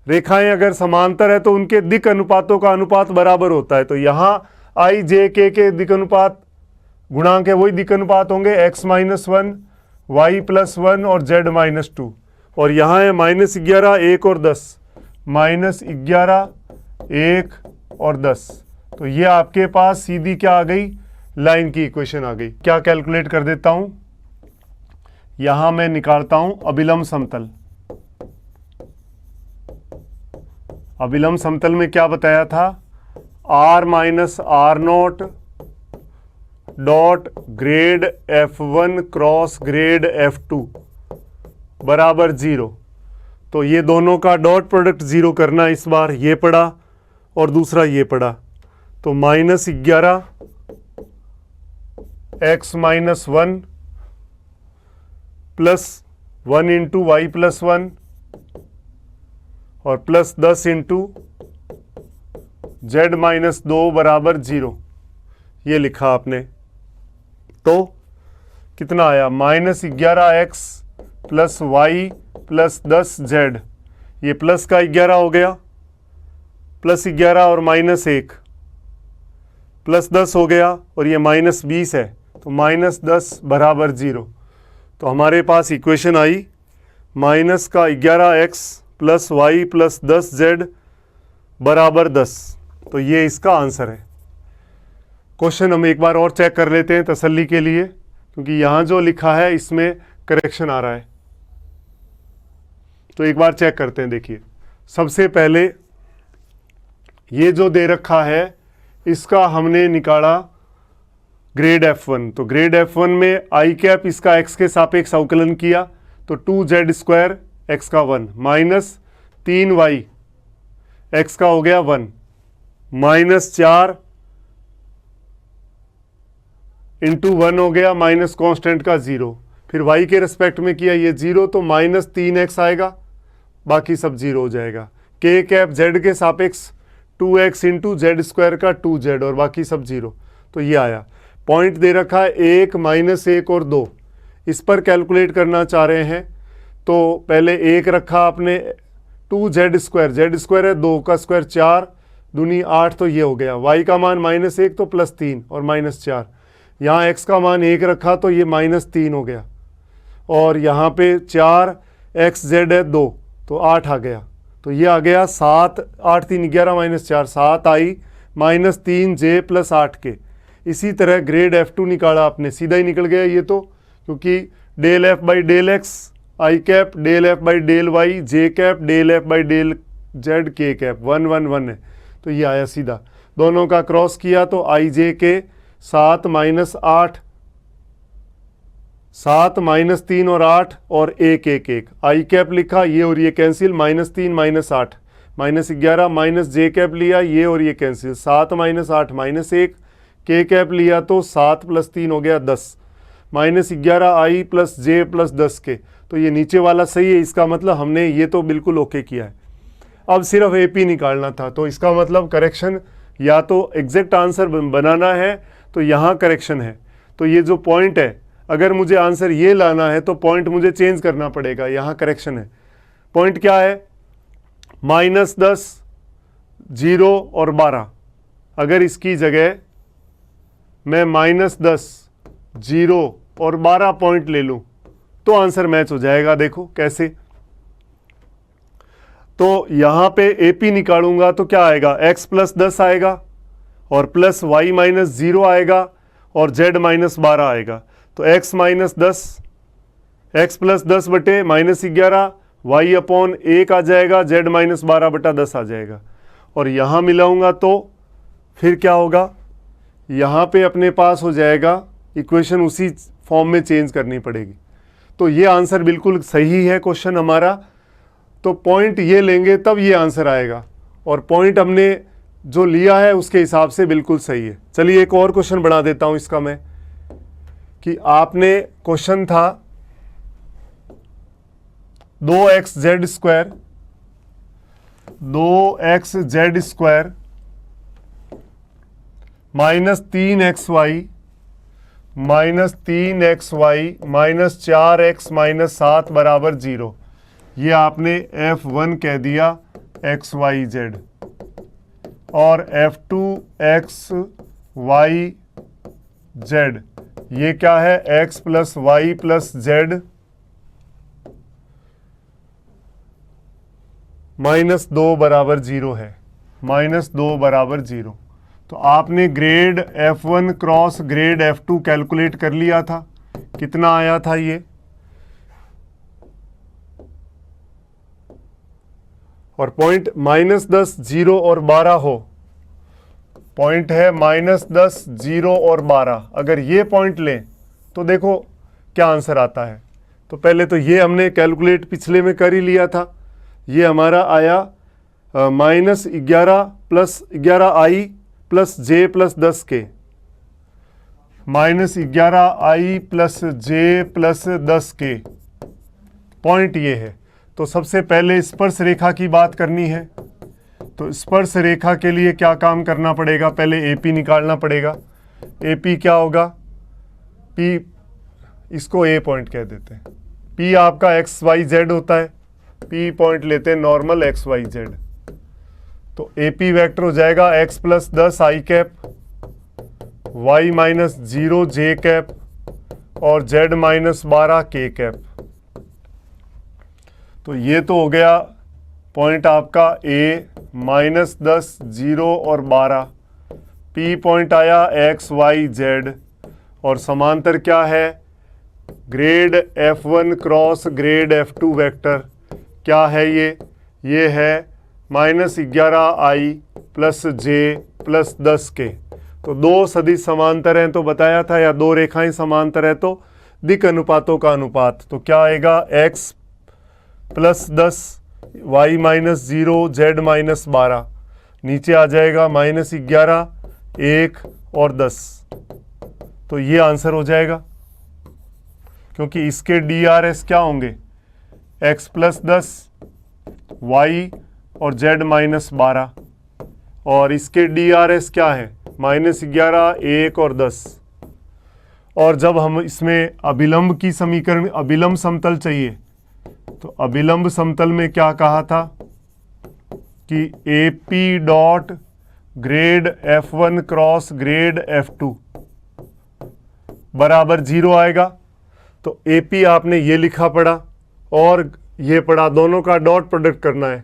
रेखाएं अगर समांतर है तो उनके दिक् अनुपातों का अनुपात बराबर होता है, तो यहाँ i j k के दिक् अनुपात गुणांक है वही दिक् अनुपात होंगे, x - 1 y + 1 और z - 2, और यहाँ है -11 1 और 10, -11 1 और 10। तो ये आपके पास सीधी क्या आ गई, लाइन की इक्वेशन आ गई। क्या कैलकुलेट कर देता हूँ, यहाँ मैं निकालता हूँ अभिलंब समतल। अभिलंब समतल में क्या बताया था, r - r0 dot grad F1 cross grad F2 बराबर 0। तो ये दोनों का डॉट प्रोडक्ट 0 करना, इस बार ये पड़ा और दूसरा ये पड़ा, तो -11 x - 1 प्लस 1 इंटू y + 1 और प्लस 10 इंटू z - 2 बराबर 0, ये लिखा आपने। तो कितना आया, -11x plus y plus 10z, ये प्लस का 11 हो गया, प्लस 11 और -1 प्लस 10 हो गया, और ये -20 है, तो -10 बराबर 0। तो हमारे पास इक्वेशन आई -11x plus y plus 10z बराबर 10। तो ये इसका आंसर है। क्वेश्चन हम एक बार और चेक कर लेते हैं तसल्ली के लिए, क्योंकि यहाँ जो लिखा है इसमें करेक्शन आ रहा है। तो एक बार चेक करते हैं। देखिए, सबसे पहले ये जो दे रखा है इसका हमने निकाला ग्रेड F1। तो ग्रेड F1 में i कैप इसका x के सापेक्ष अवकलन किया, तो 2z² x का 1 माइनस 3y, x का हो गया 1, -4 इंटू 1 हो गया, माइनस कॉन्स्टेंट का 0, फिर y के रिस्पेक्ट में किया ये 0 तो -3x आएगा, बाकी सब 0 हो जाएगा। k कैप z के सापेक्ष 2x इंटू जेड स्क्वायर का 2z और बाकी सब 0, तो ये आया। पॉइंट दे रखा है 1, -1 और 2, इस पर कैलकुलेट करना चाह रहे हैं तो पहले 1 रखा आपने, 2z स्क्वायर, जेड स्क्वायर है 2 का स्क्वायर 4 दूनी 8, तो ये हो गया। y का मान -1 तो +3 और -4, यहाँ x का मान 1 रखा तो ये -3 हो गया, और यहाँ पे 4xz है 2 तो 8 आ गया, तो ये आ गया 7, 8 3 11 -4, 7 आई -3j + 8k। इसी तरह ग्रेड F2 निकाला आपने, सीधा ही निकल गया ये तो, क्योंकि del F by del x I cap, del F by del y J cap, del F by del z के कैप, 1 1 1 है, तो ये आया सीधा। दोनों का क्रॉस किया तो आई जे के 7 -8, 7 -3 और 8 और 1 1 1, आई कैप लिखा, ये और ये कैंसिल, -3 -8 -11 -j कैप लिया, ये और ये कैंसिल, 7 -8 -1, के कैप लिया तो 7 + 3 हो गया 10, -11 आई + j + 10 के, तो ये नीचे वाला सही है। इसका मतलब हमने ये तो बिल्कुल ओके किया है। अब सिर्फ AP निकालना था, तो इसका मतलब करेक्शन या तो एग्जैक्ट आंसर बनाना है तो यहाँ करेक्शन है, तो ये जो पॉइंट है, अगर मुझे आंसर ये लाना है तो पॉइंट मुझे चेंज करना पड़ेगा, यहाँ करेक्शन है। पॉइंट क्या है? -10, 0 और 12, अगर इसकी जगह मैं -10, 0 और 12 पॉइंट ले लूँ तो आंसर मैच हो जाएगा। देखो कैसे, तो यहाँ पे AP निकालूंगा तो क्या आएगा, x + 10 आएगा और +y - 0 आएगा और z - 12 आएगा, तो x - 10, x + 10 बटे -11, y/1 आ जाएगा, z - 12 बटा 10 आ जाएगा। और यहाँ मिलाऊंगा तो फिर क्या होगा, यहाँ पे अपने पास हो जाएगा, इक्वेशन उसी फॉर्म में चेंज करनी पड़ेगी। तो ये आंसर बिल्कुल सही है क्वेश्चन हमारा, तो पॉइंट ये लेंगे तब ये आंसर आएगा, और पॉइंट हमने जो लिया है उसके हिसाब से बिल्कुल सही है। चलिए एक और क्वेश्चन बना देता हूँ इसका मैं, कि आपने क्वेश्चन था 2xz square, 2xz square -3xy -4x - 7 बराबर 0, ये आपने F1 कह दिया xyz, और F2 xyz ये क्या है, x + y + z -2 बराबर 0 है, -2 बराबर 0। तो आपने grade F1 cross grad F2 calculate कर लिया था, कितना आया था ये, और पॉइंट -10, 0 और 12 हो, पॉइंट है -10, 0 और 12, अगर ये पॉइंट लें तो देखो क्या आंसर आता है। तो पहले तो ये हमने कैलकुलेट पिछले में कर ही लिया था, ये हमारा आया -11 + 11i + j + 10 के, -11i + j + 10 के, पॉइंट ये है। तो सबसे पहले स्पर्श रेखा की बात करनी है, तो स्पर्श रेखा के लिए क्या काम करना पड़ेगा, पहले AP निकालना पड़ेगा। AP क्या होगा, P, इसको A पॉइंट कह देते हैं, P आपका XYZ होता है, P पॉइंट लेते हैं नॉर्मल XYZ, तो AP वेक्टर हो जाएगा x + 10 i cap, y - 0 j cap और z - 12 k कैप। तो ये तो हो गया पॉइंट आपका A, -10, 0 और 12, P पॉइंट आया XYZ, और समांतर क्या है, grade F1 cross grad F2 vector, क्या है ये है -11i + j + 10 के। तो दो सदिश समांतर हैं तो बताया था, या दो रेखाएं समांतर है तो दिक् अनुपातों का अनुपात, तो क्या आएगा x + 10 y minus 0, z minus 12, नीचे आ जाएगा माइनस 11, 1 और 10। तो ये आंसर हो जाएगा, क्योंकि इसके DRS क्या होंगे, x प्लस 10, y और z माइनस 12, और इसके DRS क्या है, माइनस 11, 1 और 10। और जब हम इसमें अभिलंब की समीकरण, अभिलंब समतल चाहिए, तो अभिलंब समतल में क्या कहा था कि AP dot grad F1 cross grad F2 बराबर 0 आएगा। तो AP आपने ये लिखा पड़ा और ये पड़ा, दोनों का डॉट प्रोडक्ट करना है।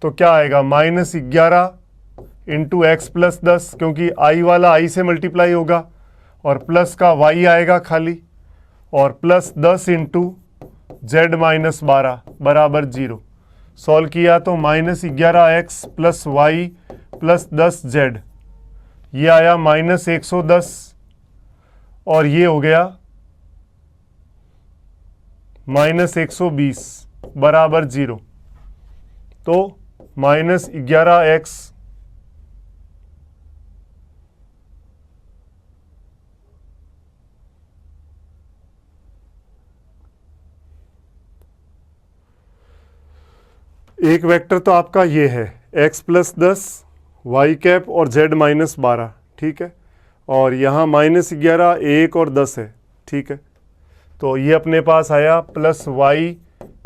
तो क्या आएगा, माइनस 11 इंटू एक्स प्लस 10, क्योंकि आई वाला आई से मल्टीप्लाई होगा, और प्लस का वाई आएगा खाली, और प्लस 10 इंटू जेड माइनस 12 बराबर 0। सॉल्व किया तो minus 11x plus y plus 10z, ये आया माइनस 110, और ये हो गया माइनस 120 बराबर 0। तो माइनस 11x एक वेक्टर तो आपका ये है x प्लस 10, वाई कैप और z माइनस 12, ठीक है, और यहाँ माइनस 11, 1 और 10 है, ठीक है। तो ये अपने पास आया प्लस वाई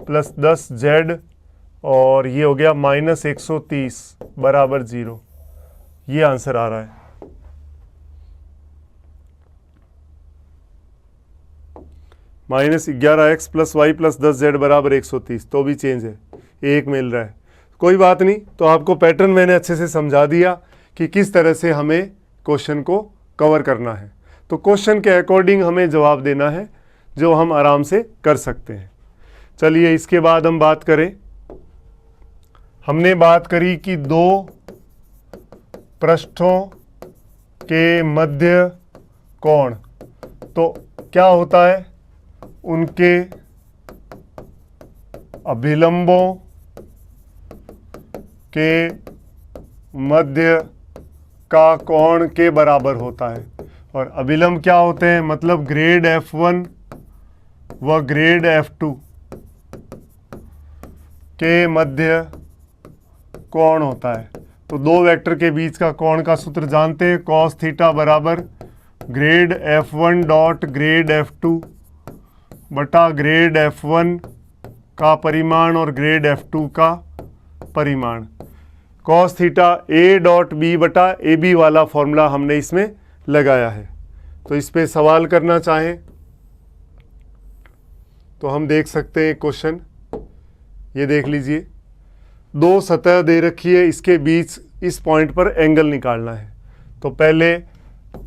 प्लस 10z, और ये हो गया माइनस 130 बराबर 0। ये आंसर आ रहा है। Minus 11x plus y plus 10z बराबर 130, तो भी चेंज है, एक मिल रहा है, कोई बात नहीं। तो आपको पैटर्न मैंने अच्छे से समझा दिया कि किस तरह से हमें क्वेश्चन को कवर करना है। तो क्वेश्चन के अकॉर्डिंग हमें जवाब देना है, जो हम आराम से कर सकते हैं। चलिए इसके बाद हम बात करें, हमने बात करी कि दो पृष्ठों के मध्य कोण, तो क्या होता है, उनके अभिलंबों के मध्य का कोण के बराबर होता है। और अभिलंब क्या होते हैं, मतलब ग्रेड F1 व ग्रेड F2 के मध्य कोण होता है। तो दो वेक्टर के बीच का कोण का सूत्र जानते हैं, कॉस थीटा बराबर grade F1 dot grade F2 बटा ग्रेड F1 का परिमाण और ग्रेड F2 का परिमाण। Cos theta A dot b बटा AB वाला फॉर्मूला हमने इसमें लगाया है। तो इस पे सवाल करना चाहें तो हम देख सकते हैं क्वेश्चन, ये देख लीजिए, दो सतह दे रखी है, इसके बीच इस पॉइंट पर एंगल निकालना है। तो पहले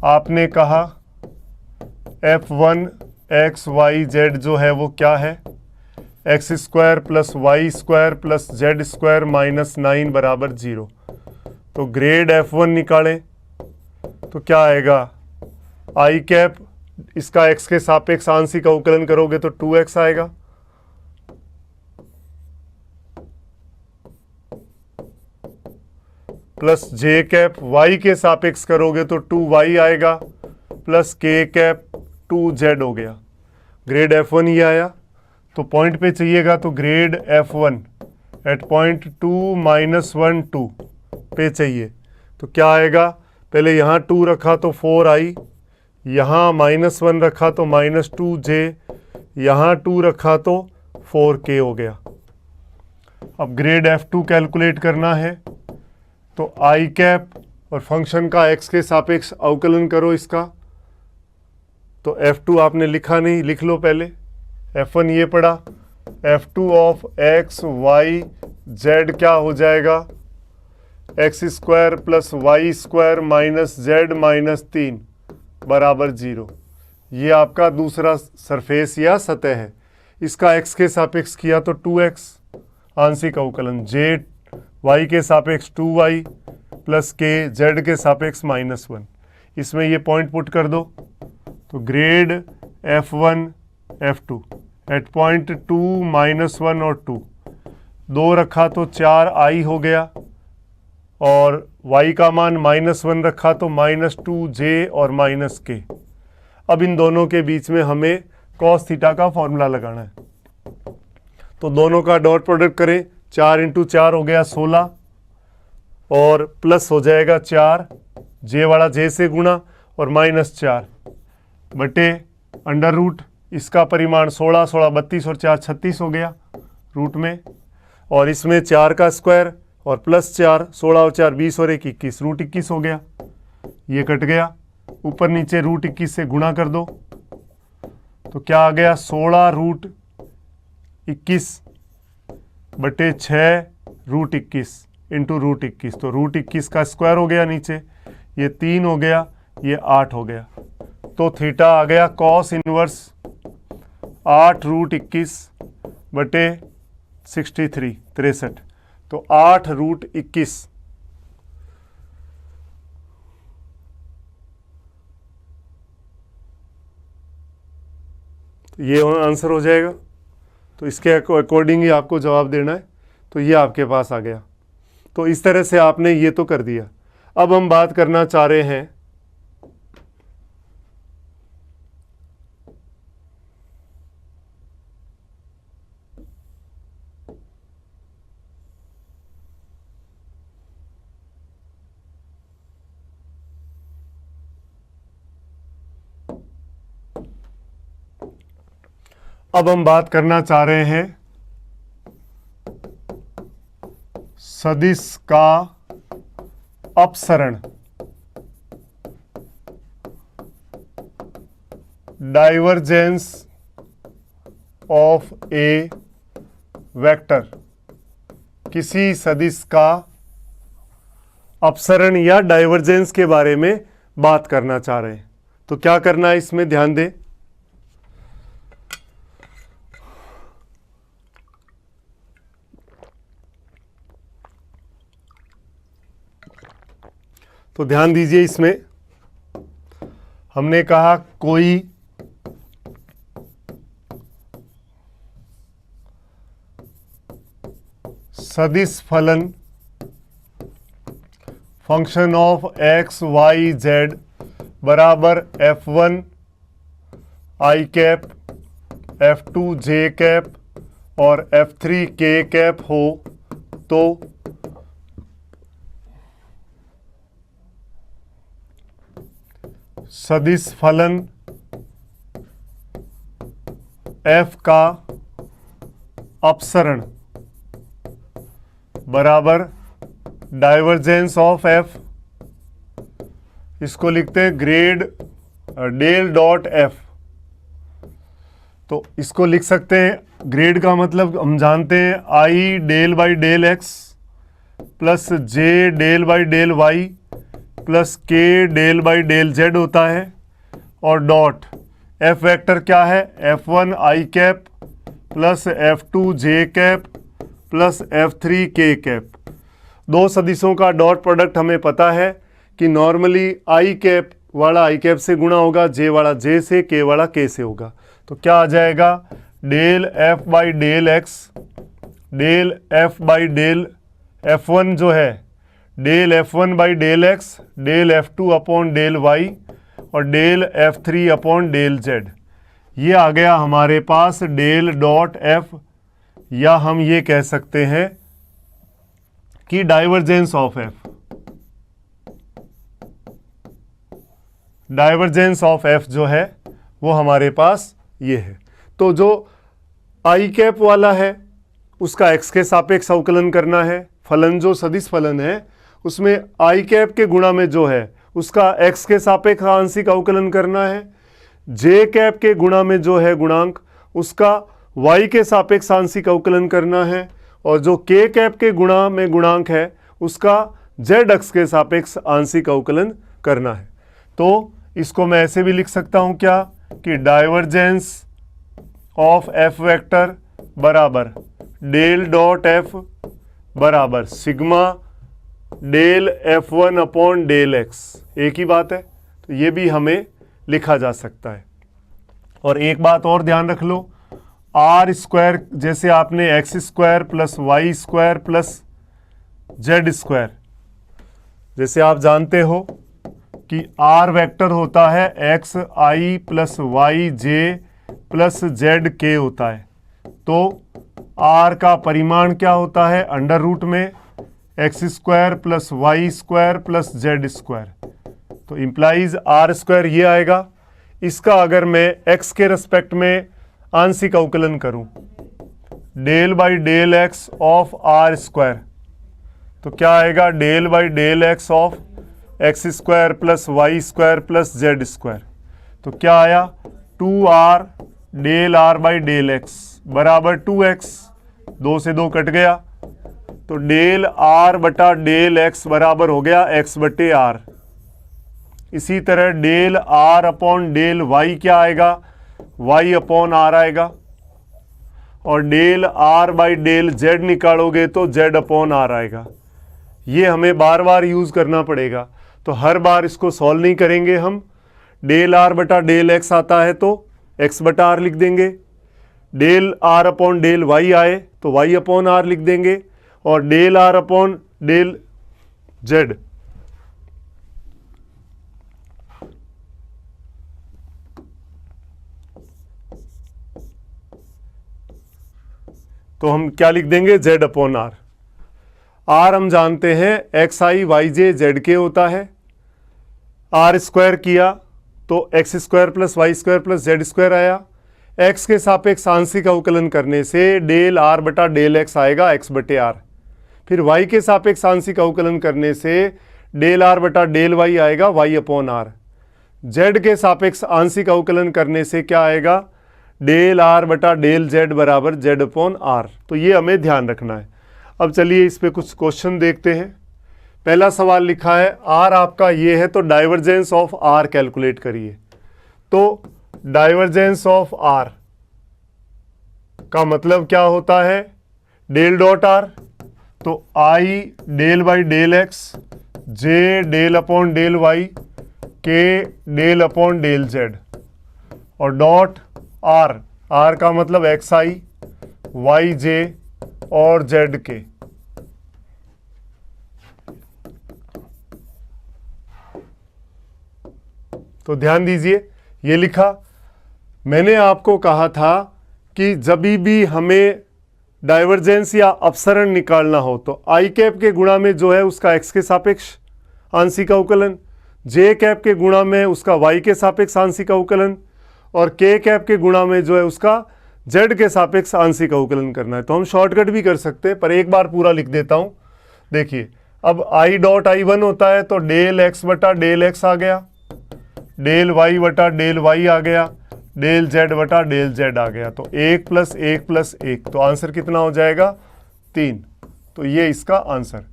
आपने कहा F1 x y z जो है वो क्या है, x square plus Y square plus Z square minus 9 बराबर 0। तो ग्रेड F1 निकालें तो क्या आएगा, आई कैप, इसका x के सापेक्ष आंशिक अवकलन करोगे तो 2x आएगा, प्लस जे कैप, y के सापेक्ष करोगे तो 2y आएगा, प्लस के कैप 2z हो गया। ग्रेड F1 ही आया। तो पॉइंट पे चाहिएगा तो ग्रेड F1 एट पॉइंट 2 -1 2 पे चाहिए। तो क्या आएगा, पहले यहाँ 2 रखा तो 4i, यहाँ -1 रखा तो -2j, यहाँ 2 रखा तो 4k हो गया। अब ग्रेड F2 कैलकुलेट करना है तो आई कैप और फंक्शन का x के सापेक्ष अवकलन करो इसका। तो F2 आपने लिखा नहीं, लिख लो पहले। F1 ये पड़ा, F2 of x y z क्या हो जाएगा, x square plus Y square minus z minus 3 बराबर 0। ये आपका दूसरा सरफेस या सतह है। इसका x के सापेक्ष किया तो 2x, आंशिक अवकलन j y के सापेक्ष 2y प्लस k z के सापेक्ष -1। इसमें ये पॉइंट पुट कर दो तो grade F1 F2 eight point 2 -1 और 2 2 रखा तो 4i हो गया, और y का मान -1 रखा तो -2j और -k। अब इन दोनों के बीच में हमें cos थीटा का फॉर्मूला लगाना है। तो दोनों का डॉट प्रोडक्ट करें, 4 × 4 हो गया 16, और प्लस हो जाएगा 4, j वाला j से गुणा, और -4 बटे अंडर रूट, इसका परिमाण 16, 16 32 और 4 36 हो गया रूट में, और इसमें 4 का स्क्वायर और +4, 16 और 4 20 और 1 21, रूट 21 हो गया। ये कट गया, ऊपर नीचे रूट 21 से गुणा कर दो, तो क्या आ गया 16 रूट 21 बटे 6 रूट 21 इंटू रूट 21। तो रूट 21 का स्क्वायर हो गया नीचे, ये 3 हो गया, ये 8 हो गया। तो थीटा आ गया कॉस इनवर्स 8 रूट 21 बटे 63। तो 8 रूट 21 ये आंसर हो जाएगा। तो इसके अकॉर्डिंग ही आपको जवाब देना है। तो ये आपके पास आ गया। तो इस तरह से आपने ये तो कर दिया। अब हम बात करना चाह रहे हैं सदिश का अपसरण, डाइवर्जेंस ऑफ ए वेक्टर। किसी सदिश का अपसरण या डाइवर्जेंस के बारे में बात करना चाह रहे हैं। तो क्या करना है, इसमें ध्यान दें। तो ध्यान दीजिए, इसमें हमने कहा कोई सदिश फलन function of x, y, z बराबर f1 i cap, f2 j cap और f3 k कैप हो तो सदिश फलन f का अपसरण बराबर डाइवर्जेंस ऑफ f, इसको लिखते हैं ग्रेड डेल डॉट f। तो इसको लिख सकते हैं, ग्रेड का मतलब हम जानते हैं i del by del x plus j del by del y plus k del by del z होता है, और डॉट f वेक्टर क्या है, f1 i cap plus f2 j cap plus f3 k cap. दो सदिशों का dot product हमें पता है कि नॉर्मली i कैप वाला i कैप से गुणा होगा, j वाला j से, k वाला k से होगा। तो क्या आ जाएगा, del f by del x, del f by del f1 जो है del f1 by del x, del f2 upon del y और del f3 upon del z। ये आ गया हमारे पास डेल डॉट f, या हम ये कह सकते हैं कि divergence of f। Divergence of f जो है वो हमारे पास ये है। तो जो i कैप वाला है उसका x के सापेक्ष अवकलन करना है। फलन जो सदिश फलन है उसमें i कैप के गुणा में जो है उसका x के सापेक्ष आंशिक अवकलन करना है। j कैप के गुणा में जो है गुणांक उसका y के सापेक्ष आंशिक अवकलन करना है, और जो k कैप के गुणा में गुणांक है उसका z अक्ष के सापेक्ष आंशिक अवकलन करना है। तो इसको मैं ऐसे भी लिख सकता हूं क्या, कि डाइवर्जेंस ऑफ f वेक्टर बराबर डेल डॉट f बराबर sigma del f1 upon del x। एक ही बात है, तो ये भी हमें लिखा जा सकता है। और एक बात और ध्यान रख लो, आर स्क्वायर, जैसे आपने x square plus Y square plus Z square, जैसे आप जानते हो कि आर वेक्टर होता है एक्स आई प्लस वाई जे प्लस जेड के होता है। तो आर का परिमाण क्या होता है? अंडर रूट में x square plus Y square plus Z square, तो इम्प्लाइज आर स्क्वायर ये आएगा। इसका अगर मैं एक्स के रेस्पेक्ट में आंशिक अवकलन करूं, del by del x of r square, तो क्या आएगा? Del by del x of x square plus Y square plus Z square, तो क्या आया? 2r del are by del x बराबर 2x, 2 से 2 कट गया, तो डेल आर बटा डेल एक्स बराबर हो गया x बटे आर। इसी तरह del are upon del y क्या आएगा? y अपॉन आर आएगा। और del are by del Z निकालोगे तो z अपॉन आर आएगा। ये हमें बार बार यूज़ करना पड़ेगा, तो हर बार इसको सॉल्व नहीं करेंगे हम। डेल आर बटा डेल एक्स आता है तो x बटा आर लिख देंगे, del are upon del y आए तो y अपॉन आर लिख देंगे, और del are upon del z तो हम क्या लिख देंगे? z upon are. आर हम जानते हैं एक्स आई वाई जे जेड के होता है। आर स्क्वायर किया तो x square plus Y square plus Z square आया। एक्स के सापेक्ष आंशिक अवकलन करने से डेल आर बटा डेल एक्स आएगा एक्स बटे आर। फिर वाई के सापेक्ष आंशिक अवकलन करने से डेल आर बटा डेल वाई आएगा वाई अपॉन आर। जेड के सापेक्ष आंशिक अवकलन करने से क्या आएगा? डेल आर बटा डेल जेड बराबर जेड अपॉन आर। तो ये हमें ध्यान रखना है। अब चलिए इस पे कुछ क्वेश्चन देखते हैं। पहला सवाल लिखा है आर आपका ये है, तो डाइवर्जेंस ऑफ आर कैलकुलेट करिए। तो डाइवर्जेंस ऑफ आर का मतलब क्या होता है? डेल डॉट आर, तो I del by del X, J del upon del Y, K del upon del Z, और डॉट आर, आर का मतलब एक्स आई वाई जे और जेड के। तो ध्यान दीजिए, ये लिखा। मैंने आपको कहा था कि जब भी हमें डाइवर्जेंस या अपसरण निकालना हो तो आई कैप के गुणा में जो है उसका एक्स के सापेक्ष आंशिक अवकलन, जे कैप के गुणा में उसका वाई के सापेक्ष आंशिक अवकलन, और के कैप के गुणा में जो है उसका जेड के सापेक्ष आंशिक अवकलन करना है। तो हम शॉर्टकट भी कर सकते हैं, पर एक बार पूरा लिख देता हूँ। देखिए, अब आई डॉट आई वन होता है तो डेल एक्स बटा डेल एक्स आ गया, डेल वाई बटा डेल वाई आ गया, डेल जेड बटा डेल जेड आ गया। तो 1 प्लस 1 प्लस 1, तो आंसर कितना हो जाएगा? 3। तो ये इसका आंसर।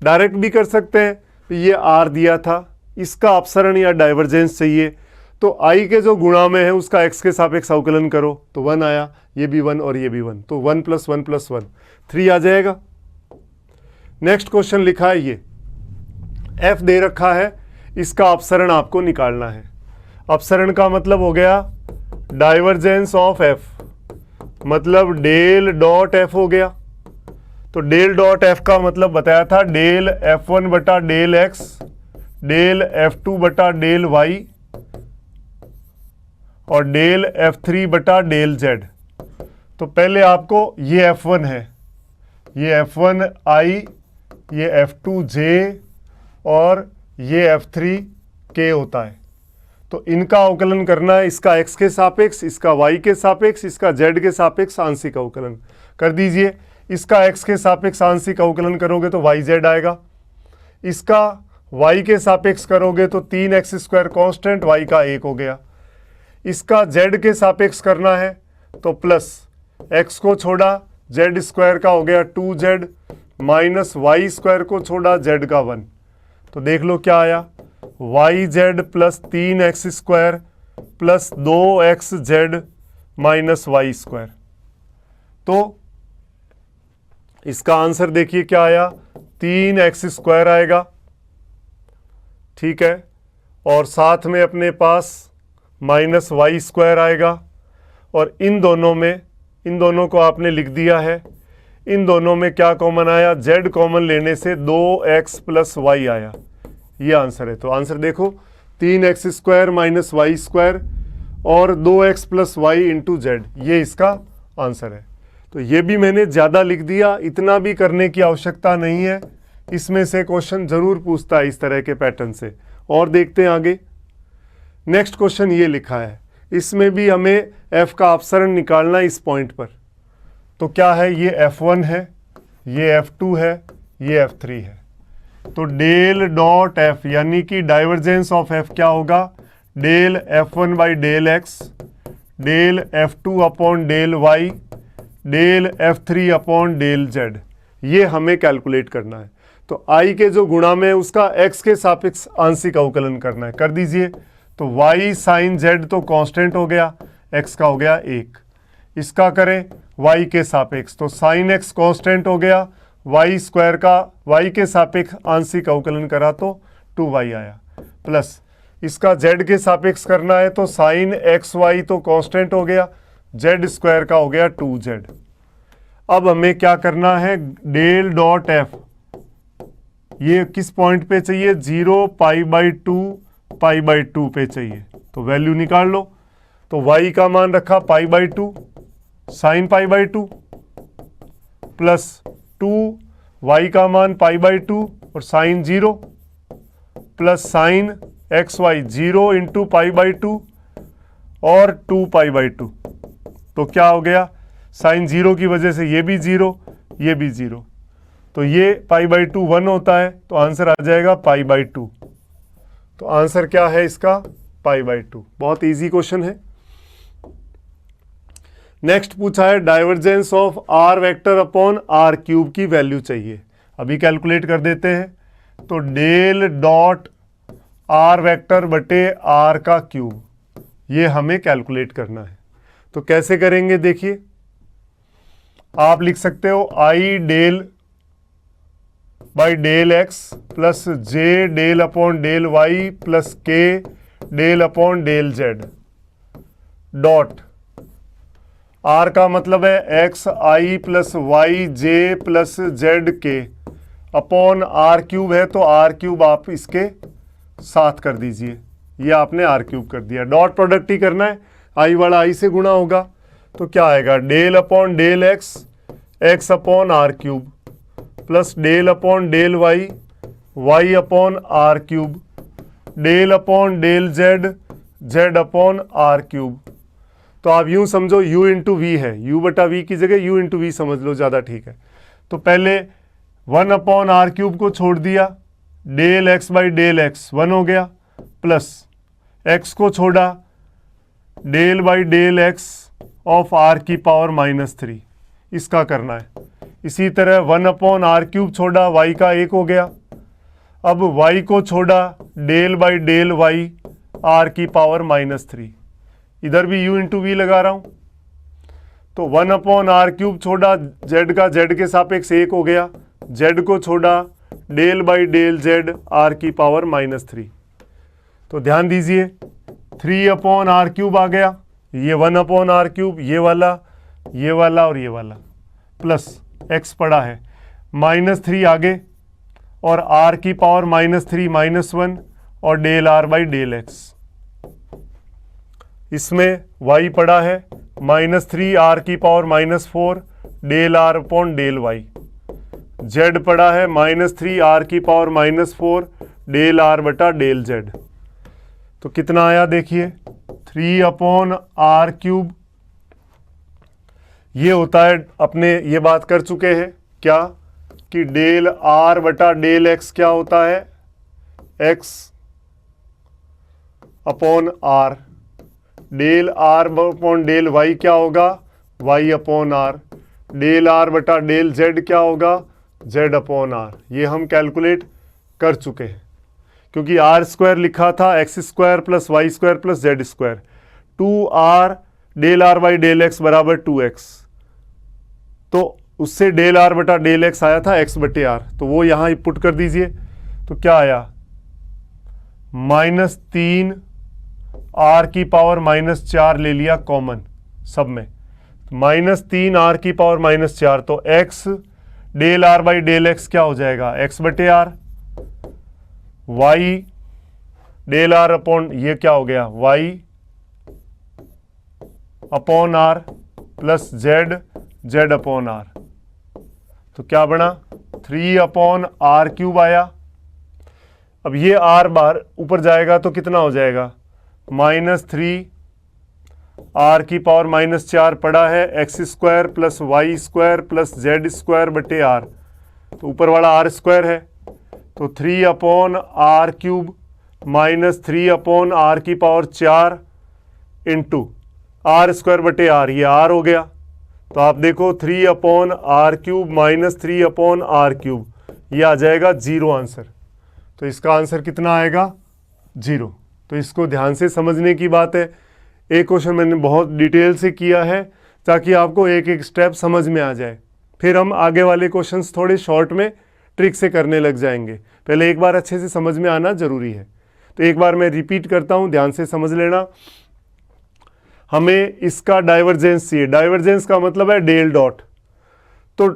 डायरेक्ट भी कर सकते हैं, ये आर दिया था, इसका अपसरण या डाइवर्जेंस चाहिए तो आई के जो गुणा में है उसका एक्स के सापेक्ष अवकलन करो, तो 1 आया, ये भी 1 और ये भी 1, तो 1 प्लस 1 प्लस 1 3 आ जाएगा। नेक्स्ट क्वेश्चन लिखा है ये एफ दे रखा है, इसका अपसरण आपको निकालना है। अपसरण का मतलब हो गया डाइवर्जेंस ऑफ एफ, मतलब डेल डॉट एफ हो गया। तो डेल डॉट एफ का मतलब बताया था डेल F1 बटा डेल एक्स, डेल F2 बटा डेल वाई और डेल F3 बटा डेल जेड। तो पहले आपको ये F1 है, ये F1 आई, ये F2 जे और ये F3 के होता है। तो इनका अवकलन करना है, इसका x के सापेक्ष, इसका y के सापेक्ष, इसका z के सापेक्ष आंशिक अवकलन कर दीजिए। इसका x के सापेक्ष आंशिक अवकलन करोगे तो yz आएगा, इसका y के सापेक्ष करोगे तो 3x स्क्वायर कॉन्स्टेंट y का 1 हो गया। इसका z के सापेक्ष करना है तो प्लस x को छोड़ा z स्क्वायर का हो गया 2z माइनस y स्क्वायर को छोड़ा z का 1। तो देख लो क्या आया, yz plus 3x square plus 2xz minus y square. तो इसका आंसर देखिए क्या आया, 3x स्क्वायर आएगा, ठीक है, और साथ में अपने पास माइनस y स्क्वायर आएगा, और इन दोनों में इन दोनों को आपने लिख दिया है। इन दोनों में क्या कॉमन आया, z कॉमन लेने से 2x प्लस वाई आया, ये आंसर है। तो आंसर देखो 3x square minus Y square और 2x plus Y into Z, ये इसका आंसर है। तो ये भी मैंने ज़्यादा लिख दिया, इतना भी करने की आवश्यकता नहीं है। इसमें से क्वेश्चन ज़रूर पूछता है इस तरह के पैटर्न से। और देखते हैं आगे। नेक्स्ट क्वेश्चन ये लिखा है, इसमें भी हमें f का अपसरण निकालना है इस पॉइंट पर। तो क्या है, ये f1 है, ये f2 है, ये f3 है। तो डेल डॉट f यानी कि डाइवर्जेंस ऑफ f क्या होगा, del f1 by del x, del f2 upon del y, del f3 upon del z, ये हमें कैलकुलेट करना है। तो i के जो गुणा में उसका x के सापेक्ष आंशिक अवकलन करना है, कर दीजिए। तो y साइन z तो कांस्टेंट हो गया, x का हो गया 1। इसका करें y के सापेक्ष, तो साइन x कांस्टेंट हो गया, y स्क्वायर का y के सापेक्ष आंशिक अवकलन करा तो 2y आया, प्लस इसका z के सापेक्ष करना है तो साइन एक्स वाई तो कांस्टेंट हो गया, z स्क्वायर का हो गया 2z। अब हमें क्या करना है, डेल डॉट f ये किस पॉइंट पे चाहिए, 0 पाई बाई 2 पे चाहिए। तो वैल्यू निकाल लो। तो y का मान रखा pi by 2 sine pi by 2 plus 2 y का मान पाई बाई 2 और sine 0 plus sine x y 0 into pi by 2 और 2 पाई बाई 2। तो क्या हो गया, साइन 0 की वजह से ये भी 0, ये भी 0, तो ये पाई बाई 2 1 होता है, तो आंसर आ जाएगा पाई बाई 2। तो आंसर क्या है इसका, पाई बाई 2। बहुत इजी क्वेश्चन है। नेक्स्ट पूछा है divergence of r vector upon are cube की वैल्यू चाहिए। अभी कैलकुलेट कर देते हैं। तो डेल डॉट आर वेक्टर बटे आर का क्यूब, ये हमें कैलकुलेट करना है। तो कैसे करेंगे देखिए, आप लिख सकते हो I del by del x plus J del upon del Y plus K del upon del Z dot R का मतलब है x I plus Y J plus Z K upon are cube है, तो आर क्यूब आप इसके साथ कर दीजिए। ये आपने आर क्यूब कर दिया। डॉट प्रोडक्ट ही करना है, आई वाला आई से गुणा होगा, तो क्या आएगा, del upon del x x upon are cube plus del upon del y y upon are cube del upon del z z upon are cube. तो आप यूं समझो u इंटू वी है, u बटा वी की जगह u इंटू वी समझ लो, ज़्यादा ठीक है। तो पहले 1 अपॉन आर क्यूब को छोड़ दिया, del x by del x 1 हो गया, प्लस x को छोड़ा, del by del x of r की पावर -3, इसका करना है। इसी तरह 1 अपॉन आर क्यूब छोड़ा, y का 1 हो गया। अब y को छोड़ा, del by del y r की पावर -3, इधर भी u इंटू वी लगा रहा हूँ। तो 1 अपॉन आर क्यूब छोड़ा, z का z के सापेक्ष 1 हो गया, z को छोड़ा, del by del z r की पावर -3। तो ध्यान दीजिए 3 अपॉन आर क्यूब आ गया, ये 1 अपॉन आर क्यूब, ये वाला और ये वाला, प्लस x पड़ा है, -3 आगे और r की पावर -3 -1 और del r by del x। इसमें y पड़ा है -3 r की power -4 del r upon del y। z पड़ा है -3 r की पावर -4 डेल r बटा डेल z। तो कितना आया देखिए, 3 अपॉन आर क्यूब, ये होता है, अपने ये बात कर चुके हैं क्या कि डेल r बटा डेल x क्या होता है, x upon r, del r upon del y क्या होगा, y upon r, del r बटा डेल z क्या होगा, z अपॉन r। ये हम कैलकुलेट कर चुके हैं, क्योंकि r स्क्वायर लिखा था x square plus Y square plus Z square, 2r del r by del x बराबर 2x, तो उससे डेल r बटा डेल x आया था x बटे r, तो वो यहाँ पुट कर दीजिए। तो क्या आया, -3 r की पावर -4 ले लिया कॉमन सब में, -3 r की पावर -4, तो x del r by del x क्या हो जाएगा, x बटे r, y del r upon ये क्या हो गया y upon are plus z upon r, तो क्या बना 3 अपॉन आर क्यूब आया। अब ये r बार ऊपर जाएगा तो कितना हो जाएगा, -3 r की पावर -4 पड़ा है x square plus Y square plus Z square बटे आर, तो ऊपर वाला आर स्क्वायर है, तो 3 upon are cube -3 upon r की पावर 4 इंटू आर स्क्वायर बटे आर, ये आर हो गया। तो आप देखो 3 upon are cube -3 upon are cube, ये आ जाएगा 0 आंसर। तो इसका आंसर कितना आएगा, 0। तो इसको ध्यान से समझने की बात है। एक क्वेश्चन मैंने बहुत डिटेल से किया है ताकि आपको एक एक स्टेप समझ में आ जाए, फिर हम आगे वाले क्वेश्चंस थोड़े शॉर्ट में ट्रिक से करने लग जाएंगे। पहले एक बार अच्छे से समझ में आना जरूरी है। तो एक बार मैं रिपीट करता हूँ, ध्यान से समझ लेना। हमें इसका डाइवर्जेंस चाहिए, डाइवर्जेंस का मतलब है डेल डॉट, तो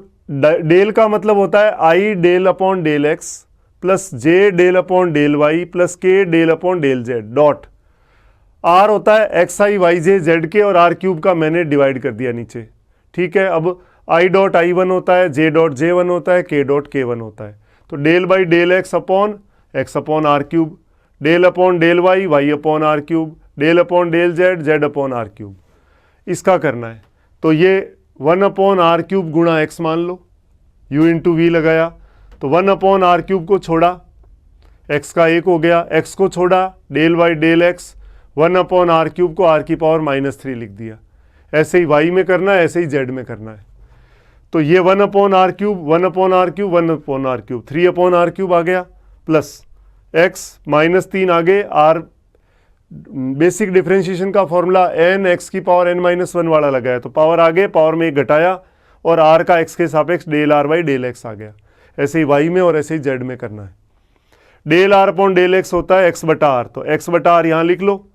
डेल का मतलब होता है I del upon del x plus J del upon del Y plus K del upon del Z dot, R होता है एक्स आई वाई जे जेड के, और आर क्यूब का मैंने डिवाइड कर दिया नीचे, ठीक है। अब आई डॉट आई वन होता है, जे डॉट जे वन होता है, के डॉट के वन होता है, तो del by del x upon are cube, del upon del y y upon are cube, del upon del z z upon are cube, इसका करना है। तो ये 1 अपॉन आर क्यूब गुणा एक्स मान लो, u इंटू वी लगाया, तो 1 अपॉन आर क्यूब को छोड़ा, एक्स का 1 हो गया, एक्स को छोड़ा del by del x, 1 upon are cube को आर की पावर -3 लिख दिया। ऐसे ही वाई में करना है, ऐसे ही जेड में करना है। तो ये 1 upon are cube 1 upon are cube 1 upon are cube 3 upon are cube आ गया, प्लस एक्स -3 आगे, आर बेसिक डिफरेंशिएशन का फॉर्मूला n एक्स की पावर n-1 वाला लगाया, तो पावर आगे, पावर में एक घटाया, और r का x के सापेक्ष del r by del x आ गया। ऐसे ही y में और ऐसे ही z में करना है। Del r upon del x होता है x बटा आर, तो x बटा आर यहाँ लिख लो,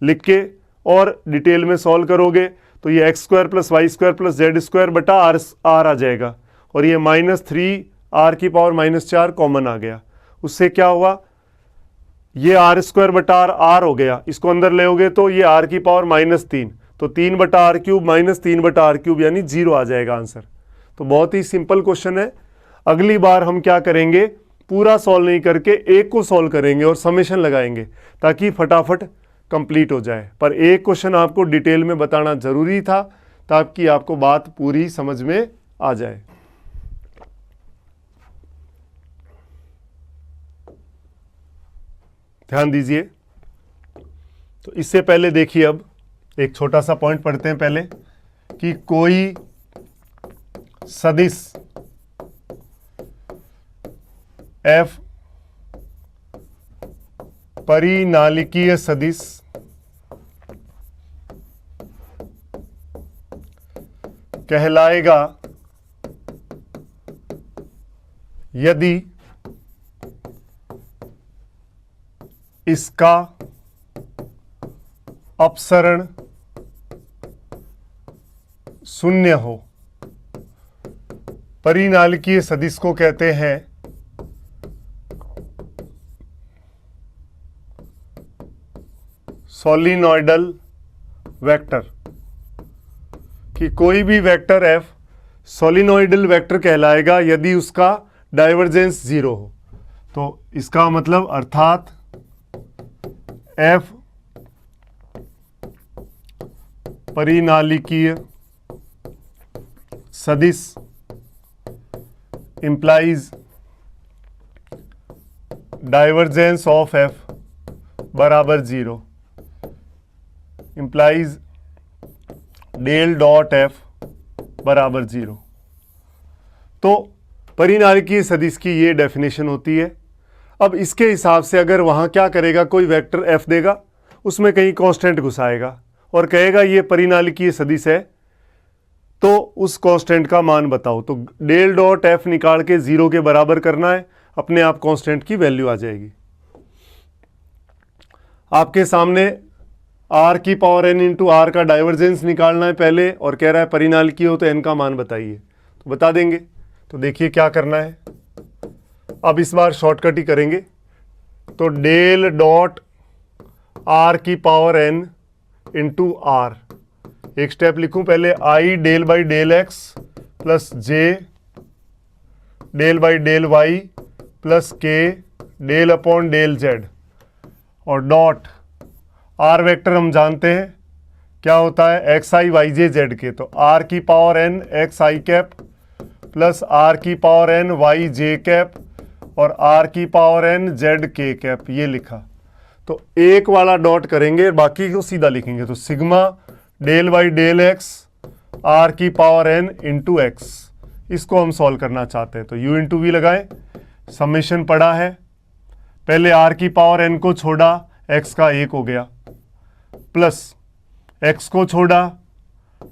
लिख के और डिटेल में सॉल्व करोगे तो ये x square plus Y square plus Z square बटा आर आ जाएगा, और ये -3 आर की पावर -4 कॉमन आ गया। उससे क्या हुआ, ये आर स्क्वायर बटा आर हो गया, इसको अंदर ले तो ये आर की पावर -3, तो 3 बटा आर क्यूब -3 बटा आर क्यूब यानी 0 आ जाएगा आंसर। तो बहुत ही सिंपल क्वेश्चन है। अगली बार हम क्या करेंगे, पूरा सॉल्व नहीं करके एक को सॉल्व करेंगे और समेशन लगाएंगे ताकि फटाफट कंप्लीट हो जाए। पर एक क्वेश्चन आपको डिटेल में बताना जरूरी था ताकि आपको बात पूरी समझ में आ जाए। ध्यान दीजिए। तो इससे पहले देखिए, अब एक छोटा सा पॉइंट पढ़ते हैं पहले, कि कोई सदिश f परिनालिकीय सदिश कहलाएगा यदि इसका अपसरण शून्य हो। परिनालिकीय सदिश को कहते हैं सोलिनॉइडल वेक्टर, कि कोई भी वेक्टर f सोलिनॉइडल वेक्टर कहलाएगा यदि उसका डाइवर्जेंस 0 हो। तो इसका मतलब अर्थात f परिनालिकीय सदिश implies डाइवर्जेंस ऑफ f बराबर 0, implies डेल डॉट f बराबर 0। तो परिनालिकीय सदिश की ये डेफिनेशन होती है। अब इसके हिसाब से अगर वहाँ क्या करेगा, कोई वेक्टर f देगा, उसमें कहीं कांस्टेंट घुसाएगा और कहेगा ये परिनालिकीय सदिश है, तो उस कांस्टेंट का मान बताओ। तो डेल डॉट f निकाल के 0 के बराबर करना है, अपने आप कांस्टेंट की वैल्यू आ जाएगी। आपके सामने आर की पावर एन इंटू आर का डाइवर्जेंस निकालना है पहले, और कह रहा है परिनालिकी हो तो एन का मान बताइए, तो बता देंगे। तो देखिए क्या करना है, अब इस बार शॉर्टकट ही करेंगे। तो डेल डॉट आर की पावर एन इंटू आर, एक स्टेप लिखूं पहले, I del by del x plus J del by del Y plus K del upon del Z, और डॉट आर वेक्टर हम जानते हैं क्या होता है, एक्स आई वाई जे जेड के, तो आर की पावर एन एक्स आई कैप प्लस आर की पावर एन वाई जे कैप और आर की पावर एन जेड के कैप, ये लिखा। तो एक वाला डॉट करेंगे, बाकी को सीधा लिखेंगे। तो sigma del by del x are की पावर एन इंटू एक्स, इसको हम सॉल्व करना चाहते हैं। तो u इंटू वी लगाएं, समेशन पड़ा है, पहले आर की पावर एन को छोड़ा, x का 1 हो गया, प्लस x को छोड़ा,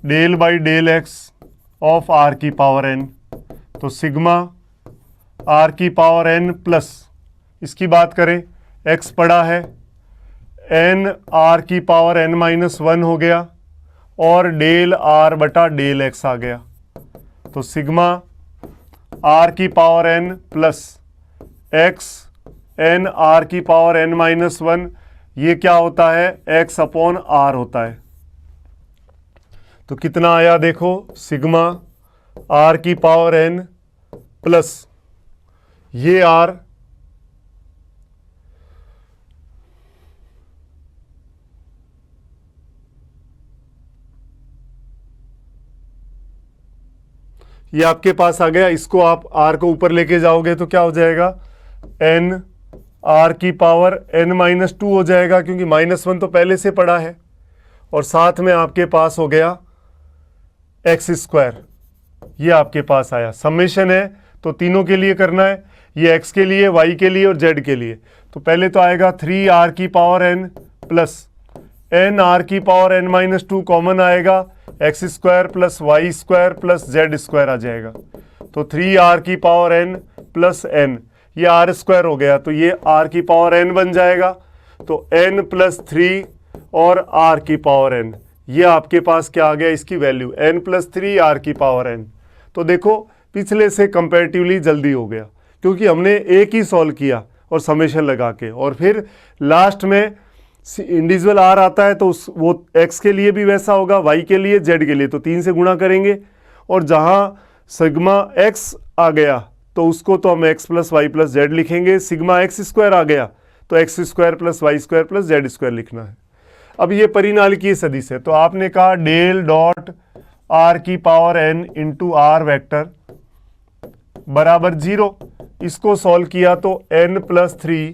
del by del x of r की पावर एन, तो सिग्मा आर की पावर एन प्लस, इसकी बात करें x पड़ा है, n आर की पावर एन माइनस 1 हो गया, और डेल आर बटा डेल एक्स आ गया। तो सिग्मा आर की power N plus x n are की पावर एन माइनस 1, ये क्या होता है, एक्स अपॉन आर होता है। तो कितना आया देखो, सिग्मा आर की पावर एन प्लस ये आर ये आपके पास आ गया। इसको आप आर को ऊपर लेके जाओगे तो क्या हो जाएगा, एन आर की पावर एन माइनस 2 हो जाएगा, क्योंकि -1 तो पहले से पड़ा है, और साथ में आपके पास हो गया एक्स स्क्वायर, ये आपके पास आया। समेशन है तो तीनों के लिए करना है, ये एक्स के लिए, वाई के लिए और जेड के लिए। तो पहले तो आएगा 3 आर की power N plus N are की पावर एन माइनस 2 कॉमन आएगा, X square plus Y square plus Z square आ जाएगा। तो 3 आर की पावर एन प्लस एन, ये आर स्क्वायर हो गया, तो ये आर की पावर एन बन जाएगा। तो एन प्लस 3 और आर की पावर एन, ये आपके पास क्या आ गया, इसकी वैल्यू एन प्लस 3 आर की पावर एन। तो देखो पिछले से कंपैरेटिवली जल्दी हो गया, क्योंकि हमने एक ही सॉल्व किया और समेशन लगा के, और फिर लास्ट में इंडिविजुअल आर आता है तो वो एक्स के लिए भी वैसा होगा, वाई के लिए, जेड के लिए, तो 3 से गुणा करेंगे, और जहाँ सिग्मा एक्स आ गया तो उसको तो हम x plus y plus z लिखेंगे, सिग्मा एक्स स्क्वायर आ गया तो x square plus Y square plus Z square लिखना है। अब ये परिनालिकीय सदिश है, तो आपने कहा डेल डॉट आर की power N into are vector बराबर 0, इसको सॉल्व किया तो एन प्लस 3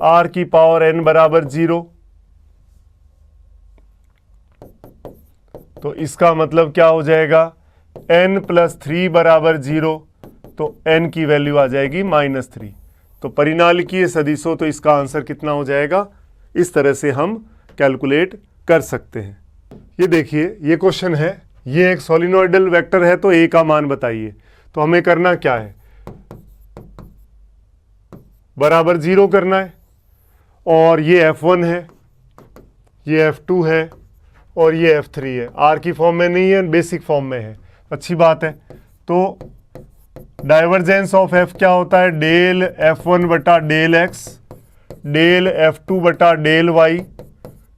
आर की पावर एन बराबर 0। तो इसका मतलब क्या हो जाएगा, n प्लस 3 बराबर 0, तो n की वैल्यू आ जाएगी -3। तो परिनालिकीय सदिश हो तो इसका आंसर कितना हो जाएगा, इस तरह से हम कैलकुलेट कर सकते हैं। ये देखिए ये क्वेश्चन है, ये एक सोलिनोइडल वेक्टर है, तो a का मान बताइए। तो हमें करना क्या है, बराबर 0 करना है, और ये F1 है, ये F2 है और ये F3 है। R की फॉर्म में नहीं है, बेसिक फॉर्म में है, अच्छी बात है। तो डाइवर्जेंस ऑफ F क्या होता है, डेल F1 बटा डेल X, डेल F2 बटा डेल Y,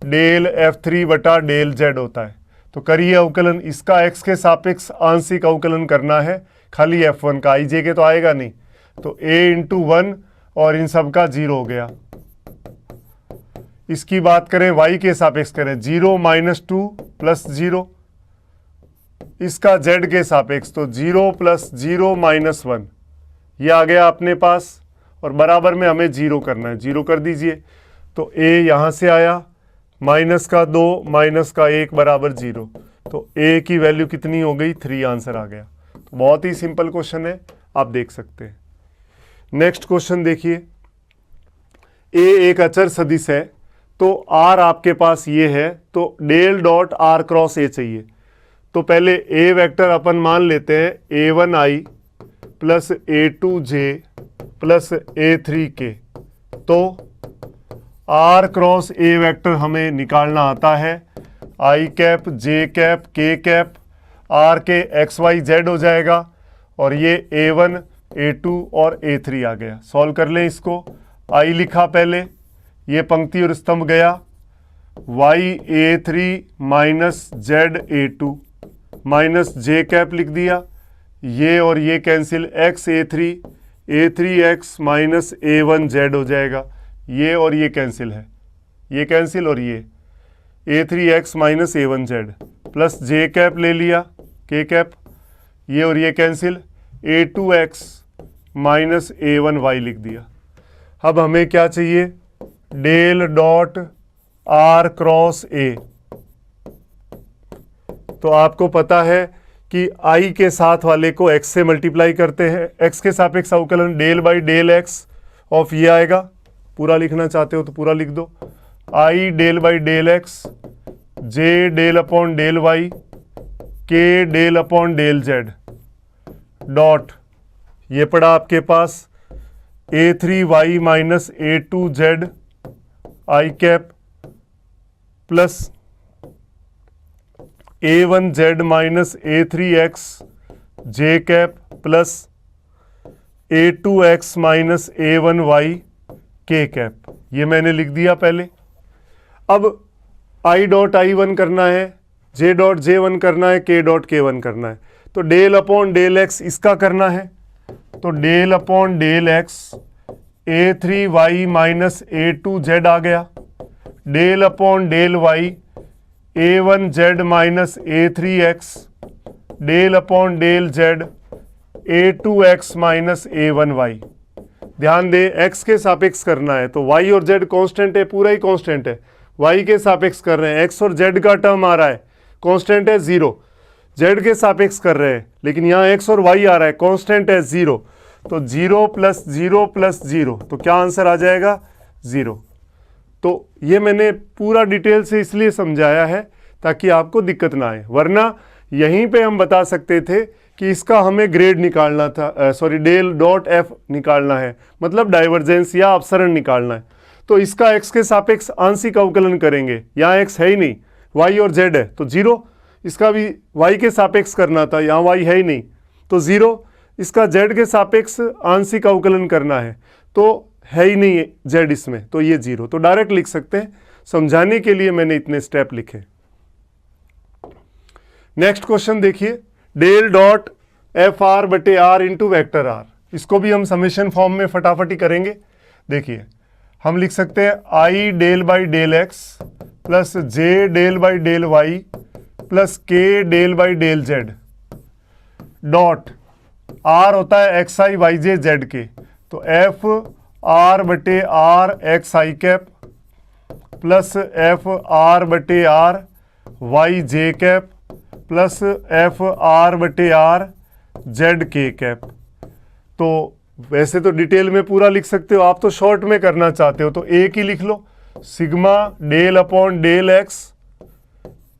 डेल F3 बटा डेल Z होता है। तो करिए अवकलन, इसका x के सापेक्ष आंशिक अवकलन करना है, खाली F1 का, IJ के तो आएगा नहीं। तो a इंटू 1 और इन सब का 0 हो गया। इसकी बात करें y के सापेक्ष करें, 0 माइनस 2 प्लस 0, इसका z के सापेक्ष तो 0 प्लस 0 माइनस 1, ये आ गया अपने पास, और बराबर में हमें 0 करना है, 0 कर दीजिए। तो a यहाँ से आया, माइनस का 2 माइनस का 1 बराबर 0, तो a की वैल्यू कितनी हो गई, 3 आंसर आ गया। तो बहुत ही सिंपल क्वेश्चन है, आप देख सकते हैं। नेक्स्ट क्वेश्चन देखिए, a एक अचर सदिश है, तो r आपके पास ये है, तो del dot r cross a चाहिए। तो पहले a वेक्टर अपन मान लेते हैं a1i plus a2j plus a3k, तो आर क्रॉस ए वेक्टर हमें निकालना आता है, आई कैप जे कैप के कैप, आर के एक्स वाई जेड हो जाएगा और ये A1 A2 और A3 आ गया। सॉल्व कर लें इसको। आई लिखा पहले, ये पंक्ति और स्तंभ गया, Y A3 minus Z A2 minus J cap लिख दिया, ये और ये cancel, x A3 minus A1 Z हो जाएगा, ये और ये कैंसिल है, ये कैंसिल और ये A3x minus A1 Z plus जे कैप ले लिया के कैप, ये और ये cancel, A2x minus A1 Y लिख दिया। अब हमें क्या चाहिए, del dot r cross a. तो आपको पता है कि आई के साथ वाले को x से मल्टीप्लाई करते हैं, x के सापेक्ष अवकलन del by del x of ये आएगा, पूरा लिखना चाहते हो तो पूरा लिख दो, I del by del X, J del upon del Y, K del upon del Z dot, ये पड़ा आपके पास A3y minus A2 Z I cap plus A1 Z minus A3x J cap plus A2x minus A1 Y K cap, ये मैंने लिख दिया पहले। अब I डॉट I1 करना है, J डॉट J1 करना है, K डॉट K1 करना है, तो डेल अपॉन डेल एक्स इसका करना है, तो del upon del X A3y minus A2 Z आ गया, del upon del Y A1 Z minus A3x, del upon del Z A2x minus A1 Y. ध्यान दें x के सापेक्ष करना है तो y और z कांस्टेंट है, पूरा ही कांस्टेंट है, y के सापेक्ष कर रहे हैं, x और z का टर्म आ रहा है, कांस्टेंट है 0, z के सापेक्ष कर रहे हैं लेकिन यहाँ x और y आ रहा है, कांस्टेंट है 0, तो 0 प्लस 0 प्लस 0, तो क्या आंसर आ जाएगा 0। तो ये मैंने पूरा डिटेल से इसलिए समझाया है ताकि आपको दिक्कत ना आए, वरना यहीं पे हम बता सकते थे कि इसका हमें ग्रेड निकालना था, सॉरी डेल डॉट एफ निकालना है, मतलब डाइवर्जेंस या अपसरण निकालना है, तो इसका x के सापेक्ष आंशिक अवकलन करेंगे, यहाँ x है ही नहीं, y और z है तो 0, इसका भी y के सापेक्ष करना था, यहाँ y है ही नहीं तो 0, इसका z के सापेक्ष आंशिक अवकलन करना है तो है ही नहीं z इसमें, तो ये 0, तो डायरेक्ट लिख सकते हैं, समझाने के लिए मैंने इतने स्टेप लिखे। नेक्स्ट क्वेश्चन देखिए, डेल डॉट एफ आर बटे आर इंटू वैक्टर आर, इसको भी हम समेशन फॉर्म में फटाफट ही करेंगे। देखिए हम लिख सकते हैं I del by del x plus J del by del Y plus K del by del Z dot R होता है एक्स आई वाई जे जेड के, तो एफ आर बटे R X I cap plus F are बटे R Y J cap plus F are बटे R Z के cap. तो वैसे तो डिटेल में पूरा लिख सकते हो, आप तो शॉर्ट में करना चाहते हो तो एक ही लिख लो, sigma del upon del x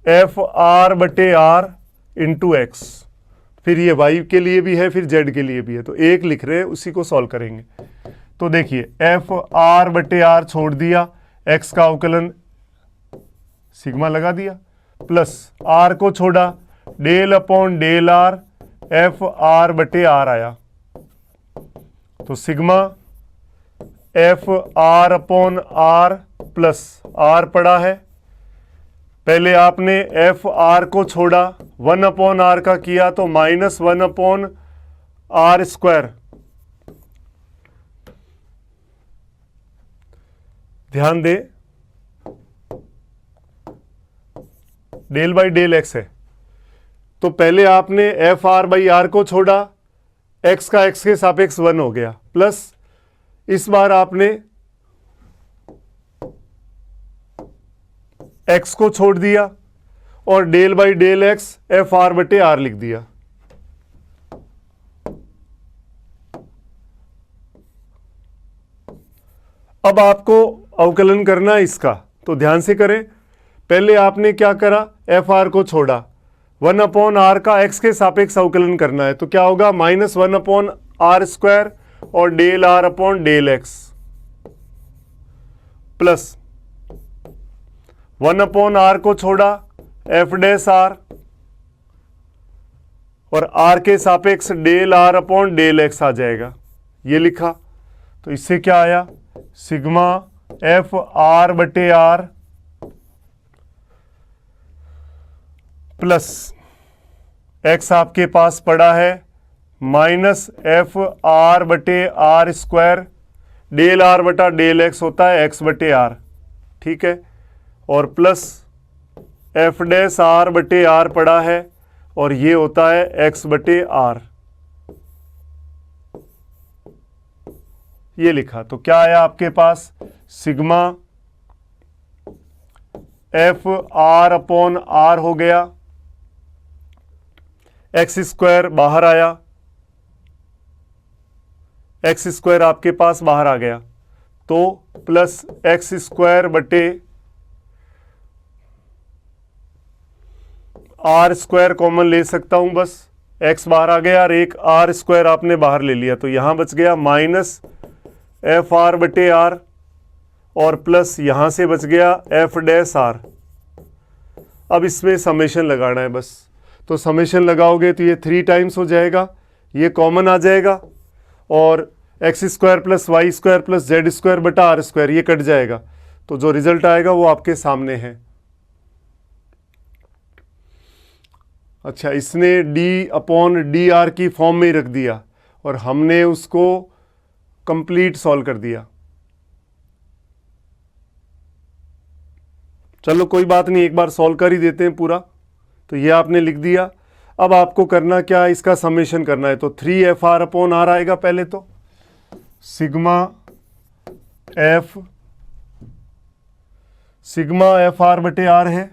F R बटे आर इंटू एक्स, फिर ये वाई के लिए भी है फिर जेड के लिए भी है, तो एक लिख रहे हैं, उसी को सॉल्व करेंगे। तो देखिए एफ आर बटे आर छोड़ दिया, एक्स का अवकलन सिग्मा लगा दिया, प्लस आर को छोड़ा, del upon del r f are बटे आर आया, तो sigma F R upon are plus r पड़ा है, पहले आपने एफ आर को छोड़ा, 1 अपॉन आर का किया तो माइनस 1 अपॉन आर स्क्वायर, ध्यान दे डेल बाई डेल एक्स है, तो पहले आपने एफ आर बाई आर को छोड़ा, एक्स का एक्स के सापेक्ष 1 हो गया, प्लस इस बार आपने एक्स को छोड़ दिया और del by del x F R बटे आर लिख दिया। अब आपको अवकलन करना है इसका, तो ध्यान से करें, पहले आपने क्या करा, एफ आर को छोड़ा, 1 अपॉन आर का एक्स के सापेक्ष अवकलन करना है, तो क्या होगा माइनस 1 अपॉन आर स्क्वायर और del are upon del x plus 1/r को छोड़ा एफ डैश आर, और आर के सापेक्ष del are upon del x आ जाएगा, ये लिखा। तो इससे क्या आया, सिग्मा एफ आर बटे आर प्लस एक्स आपके पास पड़ा है माइनस एफ आर बटे आर स्क्वायर, डेल आर बटा डेल एक्स होता है एक्स बटे आर, ठीक है, और प्लस एफ डैश आर बटे आर पड़ा है, और ये होता है एक्स बटे आर, ये लिखा। तो क्या आया आपके पास, sigma F R upon R हो गया, एक्स स्क्वायर बाहर आया, एक्स स्क्वायर आपके पास बाहर आ गया, तो प्लस एक्स स्क्वायर बटे आर स्क्वायर कॉमन ले सकता हूं, बस एक्स बाहर आ गया और एक आर स्क्वायर आपने बाहर ले लिया, तो यहां बच गया माइनस एफ आर बटे आर, और प्लस यहां से बच गया एफ डैश आर। अब इसमें समेशन लगाना है बस, तो समेशन लगाओगे तो ये 3 टाइम्स हो जाएगा, ये कॉमन आ जाएगा, और x square plus Y square plus Z square बटा आर स्क्वायर ये कट जाएगा, तो जो रिजल्ट आएगा वो आपके सामने है। अच्छा, इसने d अपॉन डी आर की फॉर्म में ही रख दिया और हमने उसको कंप्लीट सॉल्व कर दिया। चलो कोई बात नहीं, एक बार सॉल्व कर ही देते हैं पूरा। तो ये आपने लिख दिया। अब आपको करना क्या है, इसका समेशन करना है। तो 3f(r) अपॉन आर आएगा पहले, तो सिग्मा एफ आर बटे आर है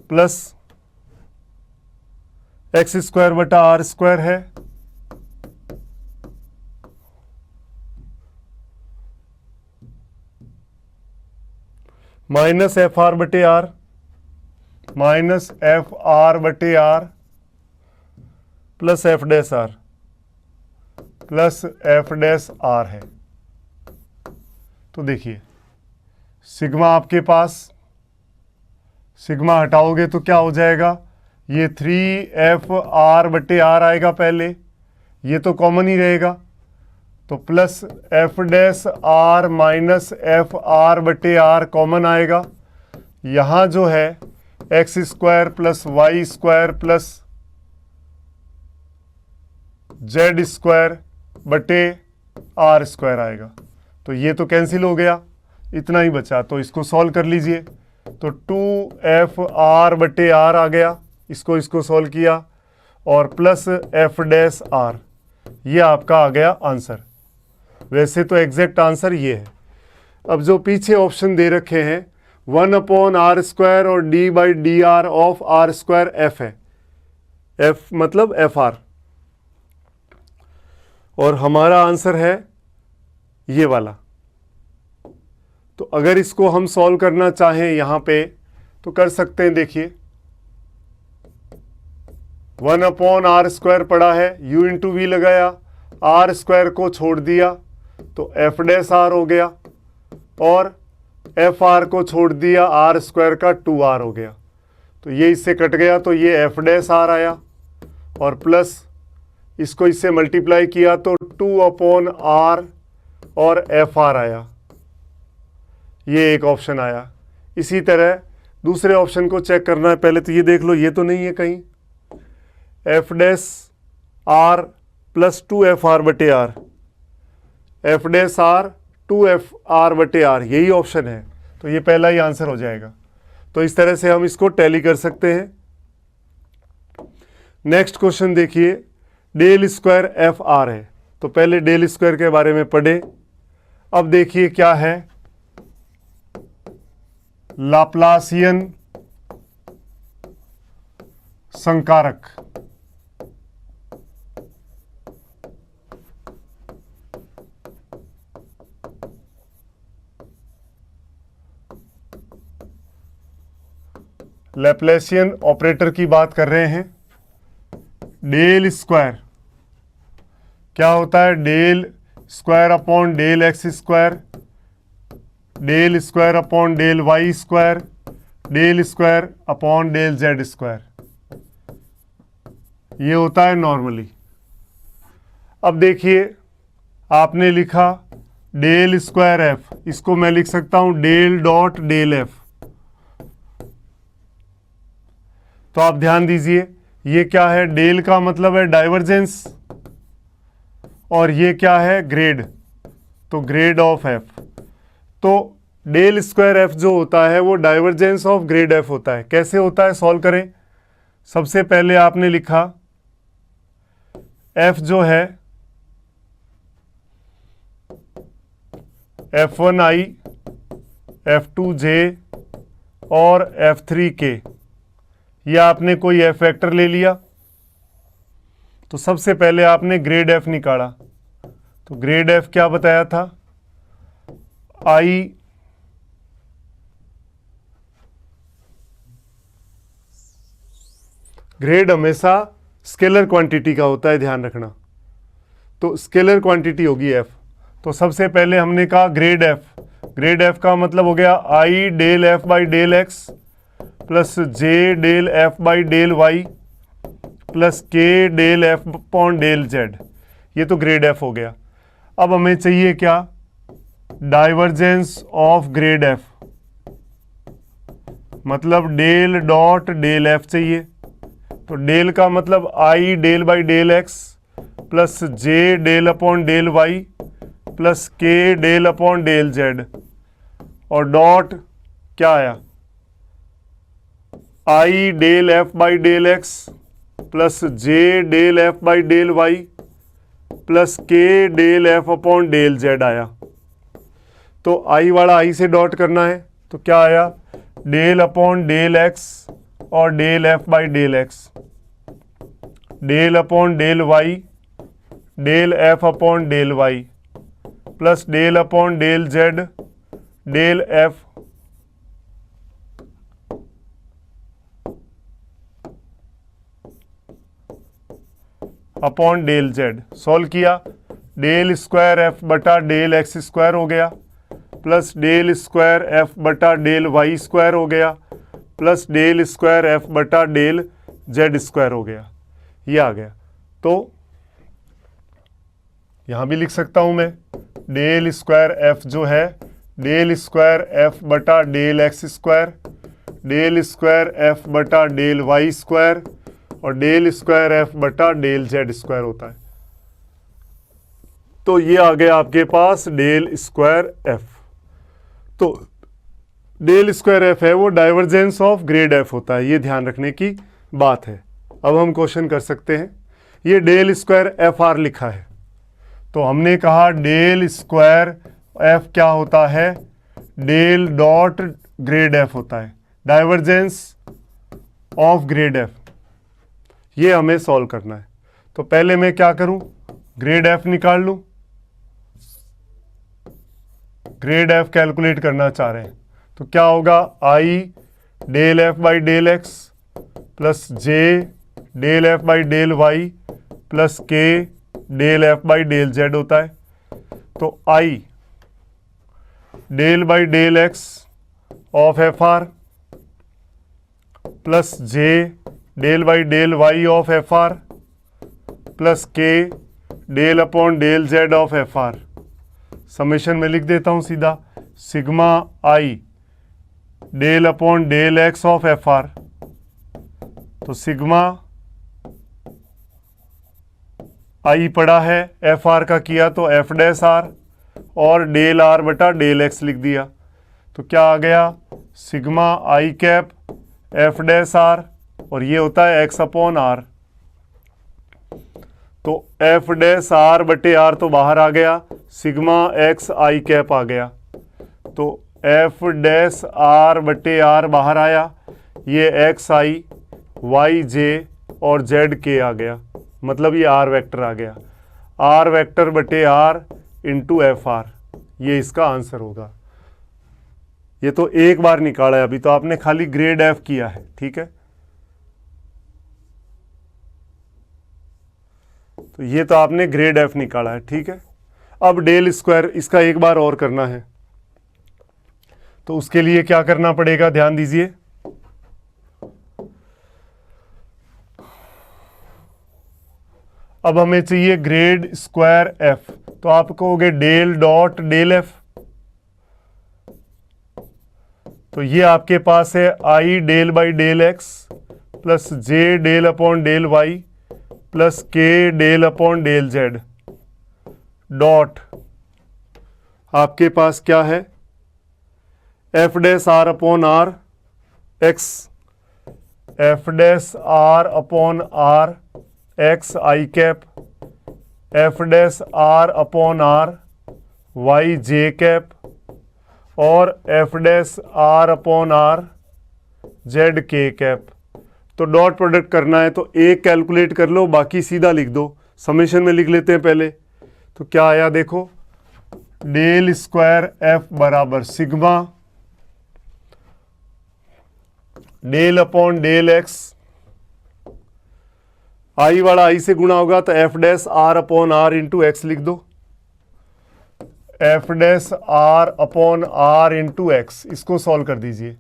प्लस एक्स स्क्वायर बटा आर स्क्वायर है माइनस एफ आर बटे आर माइनस एफ आर बटे are plus f dash are plus f dash are है। तो देखिए सिग्मा आपके पास, सिग्मा हटाओगे तो क्या हो जाएगा, ये 3f(r) बटे आर आएगा पहले, ये तो कॉमन ही रहेगा, तो plus f dash r minus F R बटे आर कॉमन आएगा। यहाँ जो है x square plus Y square plus Z square बटे आर स्क्वायर आएगा, तो ये तो कैंसिल हो गया, इतना ही बचा। तो इसको सॉल्व कर लीजिए, तो 2f(r) बटे आर आ गया, इसको सॉल्व किया, और प्लस एफ डैश आर, ये आपका आ गया आंसर। वैसे तो एग्जैक्ट आंसर ये है। अब जो पीछे ऑप्शन दे रखे हैं 1/r स्क्वायर और d/dr of r square f है, f मतलब fr, और हमारा आंसर है ये वाला। तो अगर इसको हम सॉल्व करना चाहें यहाँ पे तो कर सकते हैं। देखिए 1/r स्क्वायर पड़ा है, u इंटू वी लगाया, आर स्क्वायर को छोड़ दिया तो एफ डैश आर हो गया, और एफ आर को छोड़ दिया आर स्क्वायर का 2r हो गया, तो ये इससे कट गया, तो ये एफ डैश आर आया, और प्लस इसको इससे मल्टीप्लाई किया तो 2/r और एफ आर आया, ये एक ऑप्शन आया। इसी तरह दूसरे ऑप्शन को चेक करना है। पहले तो ये देख लो, ये तो नहीं है कहीं, F dash are plus 2f(r) बटे are, F dash are 2f(r) बटे आर, यही ऑप्शन है, तो ये पहला ही आंसर हो जाएगा। तो इस तरह से हम इसको टैली कर सकते हैं। नेक्स्ट क्वेश्चन देखिए, डेल स्क्वायर एफ आर है, तो पहले डेल स्क्वायर के बारे में पढ़े। अब देखिए क्या है, लाप्लासियन संकारक। लैप्लासियन ऑपरेटर की बात कर रहे हैं। डेल स्क्वायर क्या होता है, del square upon del x square del square upon del y square, del square upon del z square, ये होता है नॉर्मली। अब देखिए आपने लिखा डेल स्क्वायर एफ, इसको मैं लिख सकता हूं डेल डॉट डेल एफ। तो आप ध्यान दीजिए, ये क्या है, डेल का मतलब है डाइवर्जेंस और ये क्या है, ग्रेड, तो ग्रेड ऑफ एफ। तो डेल स्क्वायर एफ जो होता है वो डाइवर्जेंस ऑफ ग्रेड एफ होता है। कैसे होता है, सॉल्व करें। सबसे पहले आपने लिखा एफ जो है F1i, F2j और F3k, ये आपने कोई एफ वेक्टर ले लिया। तो सबसे पहले आपने ग्रेड एफ निकाला। तो ग्रेड एफ क्या बताया था, आई ग्रेड हमेशा स्केलर क्वांटिटी का होता है, ध्यान रखना। तो स्केलर क्वांटिटी होगी एफ। तो सबसे पहले हमने कहा ग्रेड एफ, ग्रेड एफ का मतलब हो गया I del F by del x plus J del F by del Y plus K del F upon del Z, ये तो ग्रेड एफ हो गया। अब हमें चाहिए क्या, डाइवर्जेंस ऑफ ग्रेड एफ, मतलब डेल डॉट डेल एफ चाहिए। तो डेल का मतलब I del by del x plus J del upon del Y plus K del upon del Z, और डॉट क्या आया, I del F by del x plus J del F by del Y plus K del F upon del Z आया। तो आई वाला I से dot करना है, तो क्या आया, डेल अपॉन डेल एक्स और del F by del x, del upon del y del F upon del Y plus del upon del z del F upon del z. Solve किया, del square f बटा del x square हो गया plus del square f बटा del y square हो गया plus del square f बटा del z square हो गया, ये आ गया। तो यहां भी लिख सकता हूं मैं, डेल स्क्वायर एफ जो है डेल स्क्वायर एफ बटा del x square, del square f बटा डेल वाई स्क्वायर और डेल स्क्वायर एफ बटा डेल जेड स्क्वायर होता है। तो ये आ गया आपके पास डेल स्क्वायर एफ। तो डेल स्क्वायर एफ है वो डाइवर्जेंस ऑफ ग्रेड एफ होता है, ये ध्यान रखने की बात है। अब हम क्वेश्चन कर सकते हैं, ये डेल स्क्वायर एफ आर लिखा है, तो हमने कहा डेल स्क्वायर एफ क्या होता है, डेल डॉट ग्रेड एफ होता है, डाइवर्जेंस ऑफ ग्रेड एफ, ये हमें सॉल्व करना है। तो पहले मैं क्या करूं, ग्रेड एफ निकाल लूं, ग्रेड एफ कैलकुलेट करना चाह रहे हैं। तो क्या होगा, I del F by del x plus J del F by del Y plus K del F by del Z होता है। तो I del by del x of F R plus J del by del Y of F R plus K del upon del Z of F R. Summation में लिख देता हूं सीधा, sigma I del upon del x of F R, तो sigma आई पड़ा है, f r का किया तो एफ डैश आर और डेल आर बटा डेल एक्स लिख दिया। तो क्या आ गया, sigma i cap F dash are और ये होता है एक्स अपॉन आर। तो एफ डैश आर बटे आर तो बाहर आ गया, सिग्मा एक्स आई कैप आ गया। तो एफ डैश आर बटे आर बाहर आया, ये एक्स आई वाई जे और जेड के आ गया, मतलब ये आर वेक्टर आ गया, आर वेक्टर बटे आर इंटू एफ आर, ये इसका आंसर होगा। ये तो एक बार निकाला है, अभी तो आपने खाली ग्रेड एफ किया है, ठीक है। तो ये तो आपने ग्रेड एफ निकाला है, ठीक है। अब डेल स्क्वायर, इसका एक बार और करना है। तो उसके लिए क्या करना पड़ेगा, ध्यान दीजिए। अब हमें चाहिए ग्रेड स्क्वायर एफ, तो आप कहोगे डेल डॉट डेल एफ। तो ये आपके पास है I del by del x plus J del upon del Y plus K del upon del Z dot आपके पास क्या है, F dash are upon R X, F dash are upon R X I cap, F dash are upon R Y J cap और F dash are upon are Z के cap. तो dot product करना है तो एक calculate कर लो, बाकी सीधा लिख दो। समेशन में लिख लेते हैं पहले। तो क्या आया देखो, डेल स्क्वायर एफ बराबर sigma del upon del x, I वाला आई से गुणा होगा तो F dash are upon are into X लिख दो, F dash are upon are into x. इसको सॉल्व कर दीजिए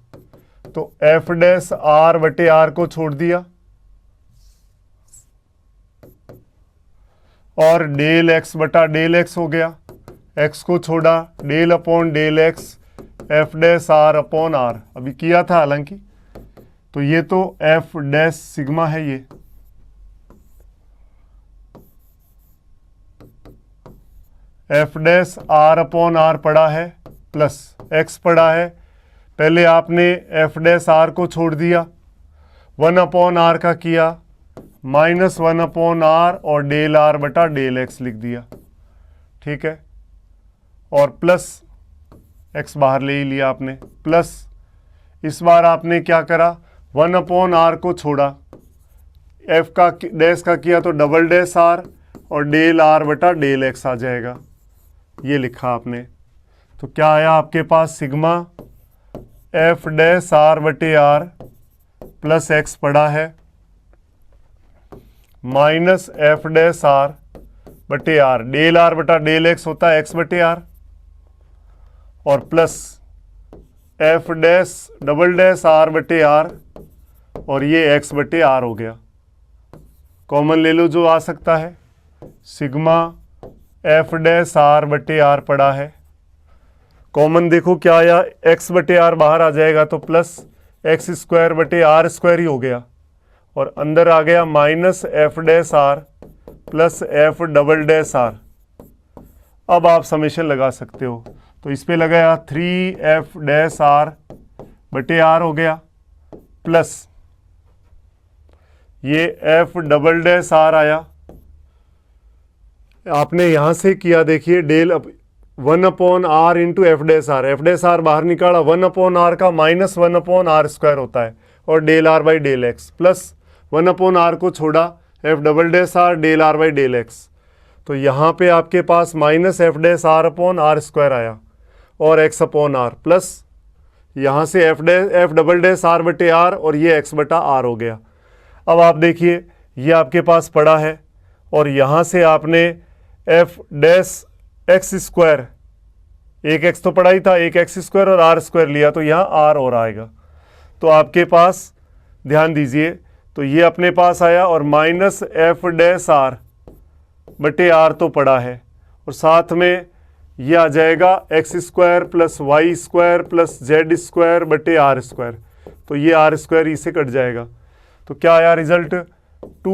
तो एफ डैश आर बटे आर को छोड़ दिया और डेल एक्स बटा डेल एक्स हो गया, एक्स को छोड़ा, del upon del x F dash are upon R अभी किया था हालांकि। तो ये तो एफ डैश सिग्मा है, ये f dash are upon r पड़ा है प्लस एक्स पड़ा है। पहले आपने एफ डैश आर को छोड़ दिया, 1 अपॉन आर का किया, माइनस 1 अपॉन आर और डेल आर बटा डेल एक्स लिख दिया, ठीक है। और प्लस एक्स बाहर ले ही लिया आपने, प्लस इस बार आपने क्या करा, 1 अपॉन आर को छोड़ा, एफ का डैश का किया तो डबल डैश आर और डेल आर बटा डेल एक्स आ जाएगा, ये लिखा आपने। तो क्या आया आपके पास, सिग्मा एफ डैश आर बटे आर प्लस एक्स पड़ा है माइनस एफ डैश आर बटे आर, डेल आर बटा डेल एक्स होता है एक्स बटे आर और plus f dash double dash are बटे आर और ये एक्स बटे आर हो गया। कॉमन ले लो जो आ सकता है, सिग्मा एफ डैश आर बटे आर पड़ा है, कॉमन देखो क्या आया, एक्स बटे आर बाहर आ जाएगा तो प्लस एक्स स्क्वायर बटे आर स्क्वायर ही हो गया और अंदर आ गया minus F dash are plus f double dash r. अब आप समेशन लगा सकते हो, तो इस पे लगाया 3 एफ डैश आर बटे आर हो गया प्लस ये एफ डबल डैश आर आया, आपने यहां से किया देखिए, del 1 upon are into F dash R, F dash R बाहर निकाला, 1 अपॉन आर का माइनस 1 अपॉन आर स्क्वायर होता है और del are by del x plus 1 upon are को छोड़ा, F double dash R del are by del X. तो यहाँ पे आपके पास minus F dash are upon are square आया और एक्स अपॉन आर प्लस यहाँ से एफ डबल डैश आर बटे आर और ये एक्स बटा आर हो गया। अब आप देखिए ये आपके पास पड़ा है और यहाँ से आपने एफ डैश एक्स स्क्वायर, एक एक्स तो पड़ा ही था, एक एक्स स्क्वायर और आर स्क्वायर लिया तो यहाँ आर और आएगा। तो आपके पास ध्यान दीजिए, तो ये अपने पास आया और माइनस एफ डैश आर बटे आर तो पड़ा है और साथ में ये आ जाएगा x square plus Y square plus Z square बटे आर स्क्वायर, तो ये आर स्क्वायर इसे कट जाएगा। तो क्या आया रिजल्ट, 2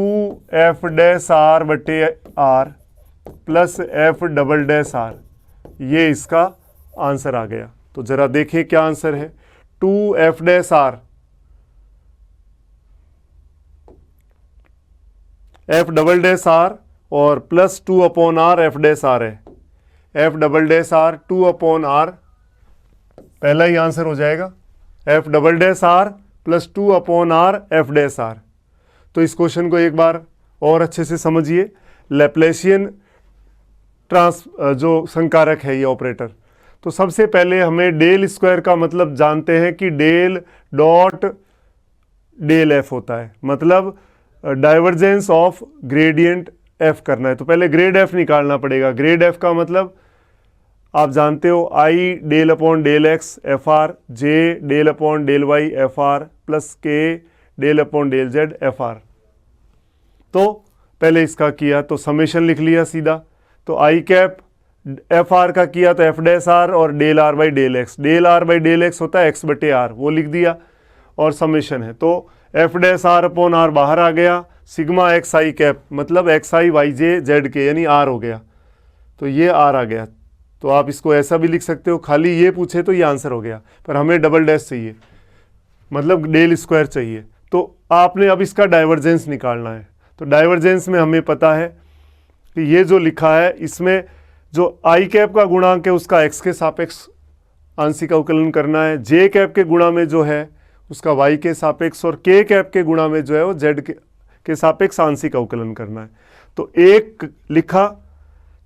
एफ डैश आर बटे are plus f double dash r, ये इसका आंसर आ गया। तो जरा देखें क्या आंसर है, 2 F dash R F double dash are और plus 2 upon R F dash are है, F double dash R 2 upon R पहला ही आंसर हो जाएगा, F double dash are plus 2 upon R F dash R. तो इस question को एक बार और अच्छे से समझिए, लैप्लेशियन जो संकारक है ये ऑपरेटर। तो सबसे पहले हमें डेल स्क्वायर का मतलब जानते हैं कि डेल डॉट डेल एफ होता है, मतलब डाइवर्जेंस ऑफ ग्रेडियंट एफ करना है। तो पहले ग्रेड एफ निकालना पड़ेगा, ग्रेड एफ का मतलब आप जानते हो I del upon del x F R, J del upon del Y F R plus K del upon del Z F R. तो पहले इसका किया तो समेशन लिख लिया सीधा। तो आई कैप एफ आर का किया तो एफ डैश आर और del are by del x, del are by del x होता है एक्स बटे आर, वो लिख दिया और समेशन है। तो F dash are upon r बाहर आ गया, सिग्मा एक्स आई कैप मतलब एक्स आई वाई जे जेड के यानी आर हो गया, तो ये आर आ गया। तो आप इसको ऐसा भी लिख सकते हो, खाली ये पूछे तो ये आंसर हो गया, पर हमें डबल डैश चाहिए मतलब डेल स्क्वायर चाहिए। तो आपने अब इसका डाइवर्जेंस निकालना है। तो डाइवर्जेंस में हमें पता है कि ये जो लिखा है इसमें जो आई कैप का गुणांक है उसका एक्स के सापेक्ष आंशिक अवकलन करना है, जे कैप के गुणा में जो है उसका वाई के सापेक्ष और के कैप के गुणा में जो है वो जेड के सापेक्ष आंशिक अवकलन करना है। तो एक लिखा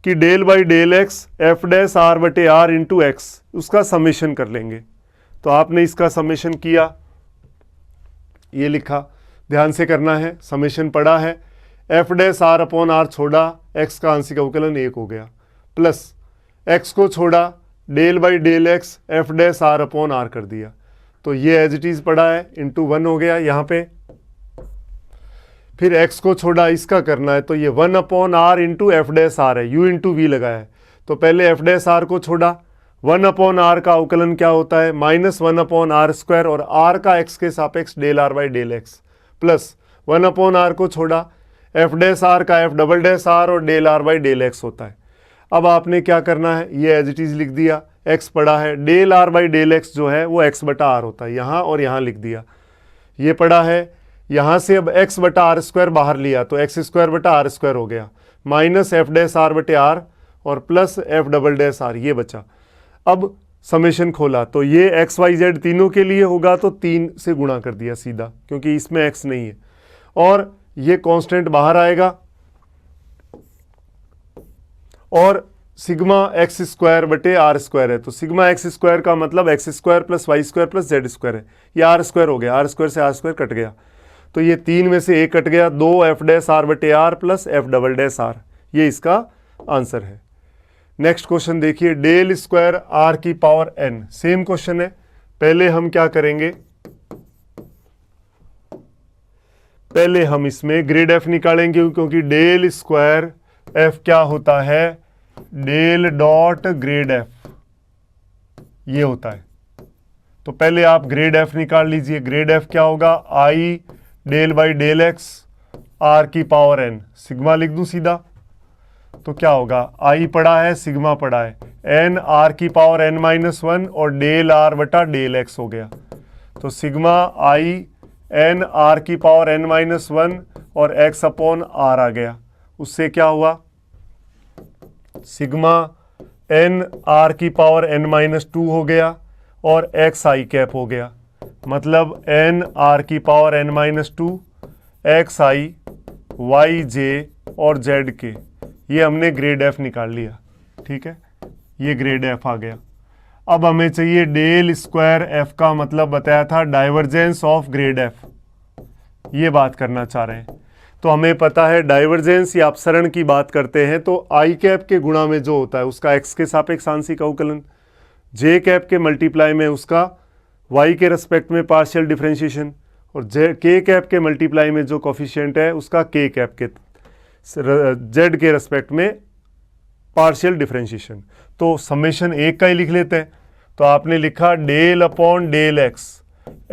कि del by del x F dash are बटे आर इंटू एक्स, उसका समेशन कर लेंगे। तो आपने इसका समेशन किया, ये लिखा, ध्यान से करना है, समेशन पड़ा है, F dash are upon r छोड़ा, एक्स का आंशिक अवकलन 1 हो गया, प्लस एक्स को छोड़ा, del by del x F dash are upon r कर दिया। तो ये एज इट इज़ पड़ा है, इंटू 1 हो गया यहाँ पे। फिर x को छोड़ा, इसका करना है, तो ये 1 upon are into F dash are है, u इंटू वी लगाया है। तो पहले एफ डैश आर को छोड़ा, 1 अपॉन आर का अवकलन क्या होता है -1 अपॉन आर स्क्वायर और r का x के सापेक्ष del are by del x, plus 1 upon are को छोड़ा, एफ डैश आर का एफ डबल डैश आर और del are by del x होता है। अब आपने क्या करना है, ये एज इट इज़ लिख दिया, x पड़ा है, del are by del x जो है वो x बटा आर होता है, यहाँ और यहाँ लिख दिया। ये पड़ा है, यहाँ से अब x बटा आर स्क्वायर बाहर लिया तो एक्स स्क्वायर बटा आर स्क्वायर हो गया, माइनस एफ डैश आर बटे आर और plus f double dash r, ये बचा। अब समेशन खोला तो ये एक्स वाई जेड तीनों के लिए होगा तो 3 से गुणा कर दिया सीधा, क्योंकि इसमें x नहीं है, और ये कांस्टेंट बाहर आएगा और सिग्मा एक्स स्क्वायर बटे आर स्क्वायर है। तो सिग्मा एक्स स्क्वायर का मतलब x square plus Y square plus Z square है, ये आर स्क्वायर हो गया, आर स्क्वायर से आर स्क्वायर कट गया, तो ये 3 में से 1 कट गया, 2 एफ डैश आर बटे are plus f double dash r, ये इसका आंसर है। नेक्स्ट क्वेश्चन देखिए, डेल स्क्वायर आर की पावर n, सेम क्वेश्चन है। पहले हम क्या करेंगे, पहले हम इसमें ग्रेड एफ निकालेंगे, क्योंकि डेल स्क्वायर एफ क्या होता है, डेल डॉट ग्रेड एफ ये होता है। तो पहले आप ग्रेड एफ निकाल लीजिए। ग्रेड एफ क्या होगा, I del by del x are की पावर n, सिग्मा लिख दूं सीधा, तो क्या होगा, आई पड़ा है, सिग्मा पड़ा है, n आर की पावर n माइनस 1 और डेल आर बटा डेल एक्स हो गया। तो सिग्मा आई n आर की पावर n माइनस 1 और x अपॉन आर आ गया, उससे क्या हुआ, सिग्मा n आर की पावर n माइनस 2 हो गया और x आई कैप हो गया, मतलब n आर की पावर n माइनस 2 एक्स आई वाई जे और z के, ये हमने ग्रेड f निकाल लिया। ठीक है, ये ग्रेड f आ गया। अब हमें चाहिए डेल स्क्वायर f का मतलब बताया था डाइवर्जेंस ऑफ ग्रेड f, ये बात करना चाह रहे हैं। तो हमें पता है डाइवर्जेंस या अपसरण की बात करते हैं तो आई कैप के गुणा में जो होता है उसका x के सापेक्ष आंशिक अवकलन, जे कैप के मल्टीप्लाई में उसका y के रेस्पेक्ट में पार्शियल डिफरेंशिएशन और के कैप के मल्टीप्लाई में जो कोफिशिएंट है उसका के कैप के z के रेस्पेक्ट में पार्शियल डिफरेंशिएशन। तो समेशन 1 का ही लिख लेते हैं। तो आपने लिखा del upon del X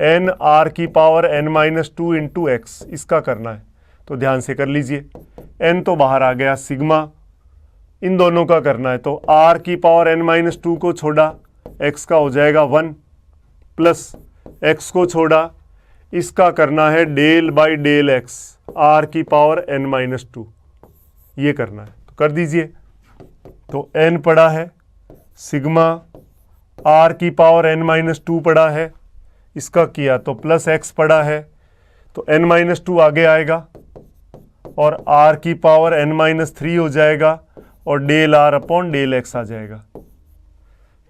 n are की power n minus 2 into X, इसका करना है। तो ध्यान से कर लीजिए, n तो बाहर आ गया, सिग्मा इन दोनों का करना है। तो r की पावर n माइनस 2 को छोड़ा, x का हो जाएगा 1 प्लस x को छोड़ा, इसका करना है del by del x r की पावर n माइनस 2, ये करना है। तो कर दीजिए। तो n पड़ा है, सिग्मा r की पावर n माइनस 2 पड़ा है, इसका किया तो प्लस x पड़ा है, तो n माइनस 2 आगे आएगा और r की पावर n माइनस 3 हो जाएगा और del r upon del x आ जाएगा।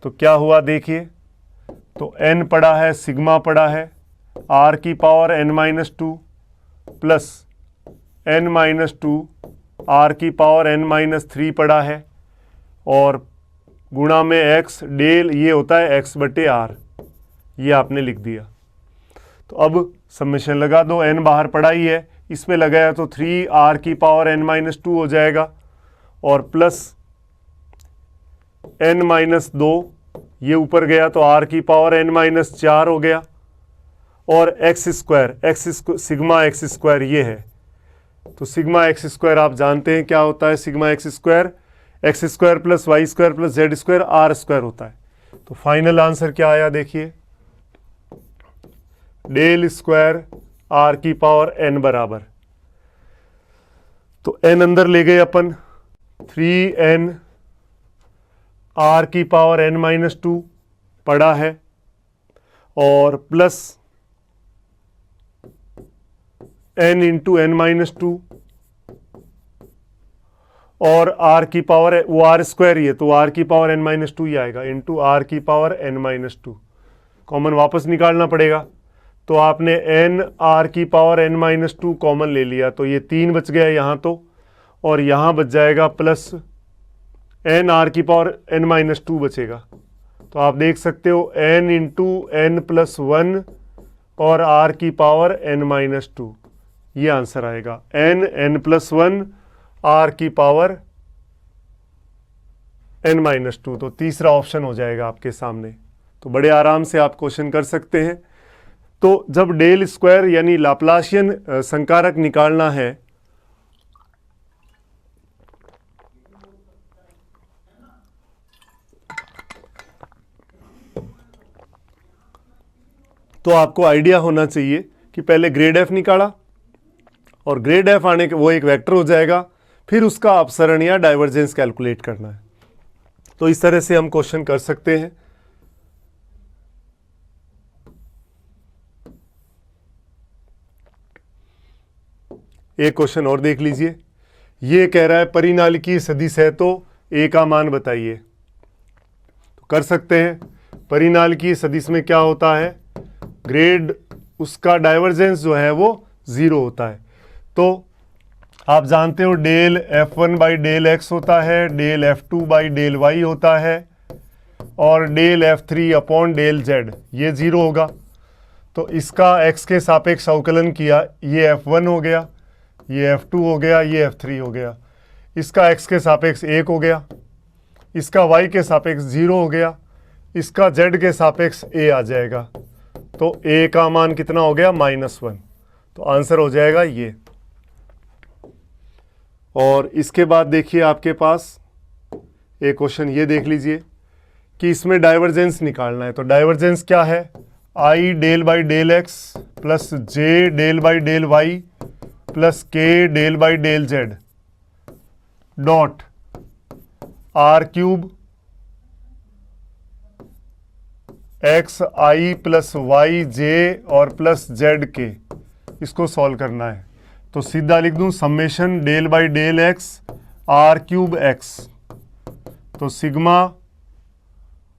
तो क्या हुआ देखिए, तो n पड़ा है, सिग्मा पड़ा है, r की power n minus 2 plus n minus 2 r की पावर n माइनस 3 पड़ा है और गुणा में एक्स, डेल ये होता है एक्स बटे आर, ये आपने लिख दिया। तो अब समेशन लगा दो, n बाहर पड़ा ही है, इसमें लगाया तो 3r की पावर n-2 हो जाएगा और प्लस n-2 ये ऊपर गया तो r की पावर n-4 हो गया और एक्स सिग्मा एक्स स्क्वायर ये है। तो सिग्मा एक्स स्क्वायर आप जानते हैं क्या होता है, sigma x square plus Y square plus Z square r square होता है। तो फाइनल आंसर क्या आया देखिए, डेल स्क्वायर आर की पावर n बराबर, तो n अंदर ले गए अपन, 3n आर की पावर n-2 पड़ा है और प्लस n इंटू n-2 और r की पावर वो आर स्क्वायर ही है तो r की पावर n-2 ही आएगा इंटू r की पावर n-2, कॉमन वापस निकालना पड़ेगा। तो आपने n r की पावर n-2 कॉमन ले लिया तो ये 3 बच गया यहाँ तो, और यहाँ बच जाएगा प्लस n r की पावर n-2 बचेगा। तो आप देख सकते हो n इंटू n+1 और r की पावर n-2, ये आंसर आएगा n+1 r की पावर n-2। तो तीसरा ऑप्शन हो जाएगा आपके सामने। तो बड़े आराम से आप क्वेश्चन कर सकते हैं। तो जब डेल स्क्वायर यानी लाप्लासियन संकारक निकालना है तो आपको आइडिया होना चाहिए कि पहले ग्रेड एफ निकाला और ग्रेड एफ आने के वो एक वेक्टर हो जाएगा, फिर उसका अपसरण या डाइवर्जेंस कैलकुलेट करना है। तो इस तरह से हम क्वेश्चन कर सकते हैं। एक क्वेश्चन और देख लीजिए, ये कह रहा है परिनालिकीय सदिश है तो ए का मान बताइए। तो कर सकते हैं, परिनालिकीय सदिश में क्या होता है, ग्रेड उसका डाइवर्जेंस जो है वो 0 होता है। तो आप जानते हो del f1 by del x होता है, del f2 by del Y होता है और del f3 upon del z, ये 0 होगा। तो इसका x के सापेक्ष अवकलन किया, ये f1 हो गया, ये f2 हो गया, ये f3 हो गया। इसका x के सापेक्ष 1 हो गया, इसका y के सापेक्ष 0 हो गया, इसका z के सापेक्ष a आ जाएगा। तो a का मान कितना हो गया, -1। तो आंसर हो जाएगा ये। और इसके बाद देखिए आपके पास एक क्वेश्चन ये देख लीजिए कि इसमें डाइवर्जेंस निकालना है। तो डाइवर्जेंस क्या है, i del by del x plus j del by del Y plus k del by del z dot r³ X I plus Y J और प्लस z इसको सॉल्व करना है। तो सीधा लिख दूं summation del by del x r³ x. तो sigma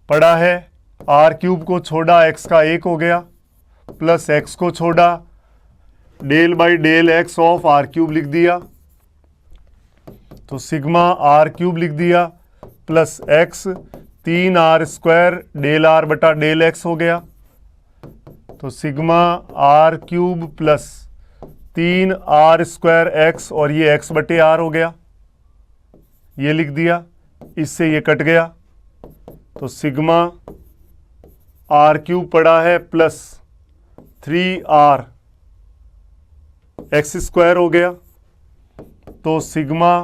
पड़ा है, r³ को छोड़ा x का 1 हो गया प्लस x को छोड़ा del by del x of r³ लिख दिया। तो सिग्मा r³ लिख दिया plus x 3r² del r बटा डेल x हो गया। तो sigma r³ plus 3r² x और ये x बटे r हो गया, ये लिख दिया, इससे ये कट गया। तो सिग्मा r³ पड़ा है प्लस 3r x² हो गया। तो सिग्मा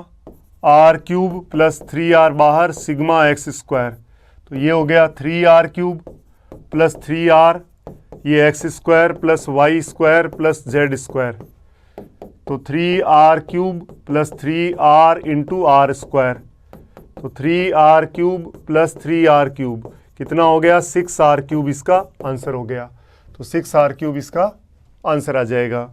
r³ प्लस 3r बाहर, सिग्मा x²। तो ये हो गया 3r³ प्लस 3r, ये x² plus y² plus z²। तो 3r³ plus 3r into r²। तो 3r³ प्लस 3r³ कितना हो गया, 6r³ इसका आंसर हो गया। तो 6r³ इसका आंसर आ जाएगा।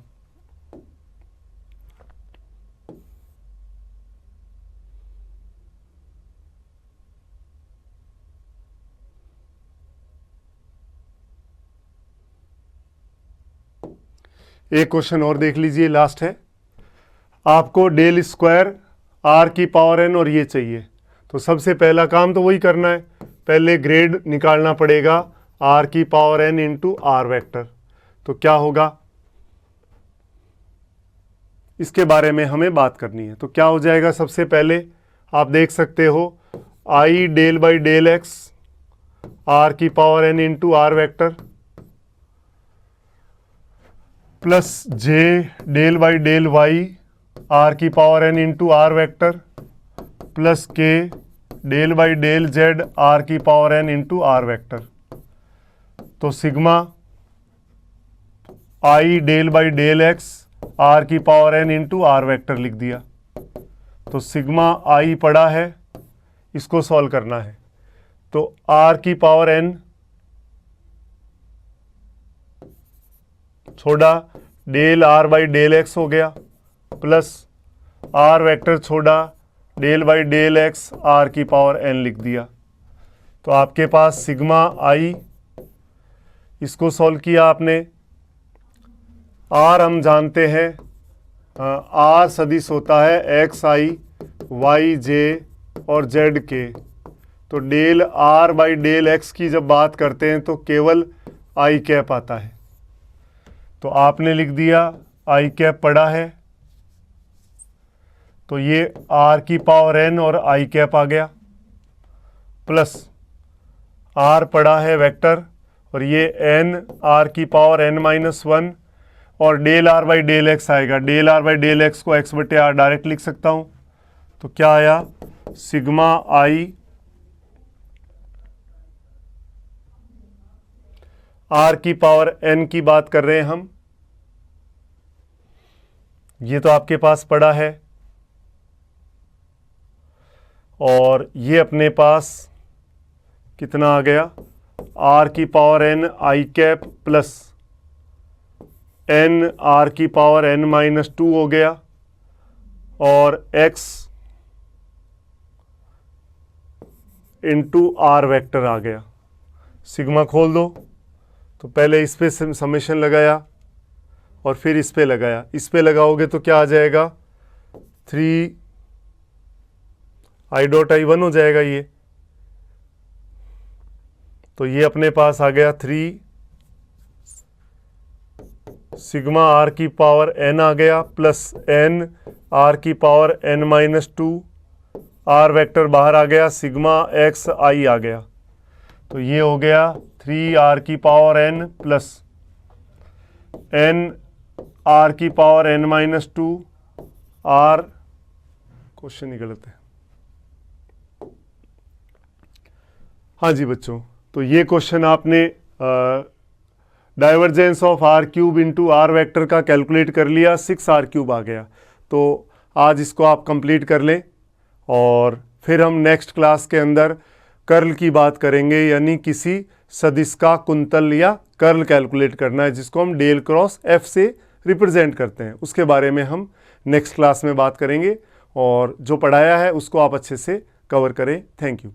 एक क्वेश्चन और देख लीजिए, लास्ट है। आपको डेल स्क्वायर r की पावर n और ये चाहिए। तो सबसे पहला काम तो वही करना है, पहले ग्रेड निकालना पड़ेगा r की power n into are vector. तो क्या होगा इसके बारे में हमें बात करनी है। तो क्या हो जाएगा, सबसे पहले आप देख सकते हो i del by del x r की power n into are vector plus j del by del y r की power n into are vector plus k del by del z r की power n into are vector. तो sigma i del by del x r की power n into are vector लिख दिया। तो sigma i पड़ा है, इसको solve करना है। तो r की पावर n छोड़ा del r by del x हो गया प्लस r वेक्टर छोड़ा del by del x r की पावर n लिख दिया। तो आपके पास सिग्मा i, इसको सॉल्व किया आपने, r हम जानते हैं r सदिश होता है एक्स आई वाई जे और जेड के। तो del r by del x की जब बात करते हैं तो केवल आई कैप आता है। तो आपने लिख दिया आई कैप पड़ा है, तो ये r की पावर n और आई कैप आ गया प्लस r पड़ा है वेक्टर और ये n r की पावर n माइनस वन और del r by del x आएगा। Del r by del X को x बटे r डायरेक्ट लिख सकता हूँ। तो क्या आया, सिग्मा i r की पावर n की बात कर रहे हैं हम, ये तो आपके पास पड़ा है और ये अपने पास कितना आ गया, r की पावर n आई कैप प्लस n r की पावर n माइनस टू हो गया और x इंटू आर वैक्टर आ गया। सिग्मा खोल दो। तो पहले इस पे समेशन लगाया और फिर इस पे लगाया, इस पे लगाओगे तो क्या आ जाएगा, 3 i डॉट आई 1 हो जाएगा ये। तो ये अपने पास आ गया 3 सिग्मा r की पावर n आ गया प्लस n r की power n minus two, r vector बाहर आ गया, सिग्मा x i आ गया। तो ये हो गया 3r की power n plus n r की power n minus two r, question ही गलत है। हाँ जी बच्चों, तो ये क्वेश्चन आपने divergence of r cube into are vector का कैलकुलेट कर लिया, 6r क्यूब आ गया। तो आज इसको आप कंप्लीट कर लें और फिर हम नेक्स्ट क्लास के अंदर कर्ल की बात करेंगे, यानी किसी सदिश का कुंतल या कर्ल कैलकुलेट करना है जिसको हम डेल क्रॉस एफ से रिप्रेजेंट करते हैं। उसके बारे में हम नेक्स्ट क्लास में बात करेंगे और जो पढ़ाया है उसको आप अच्छे से कवर करें। Thank you.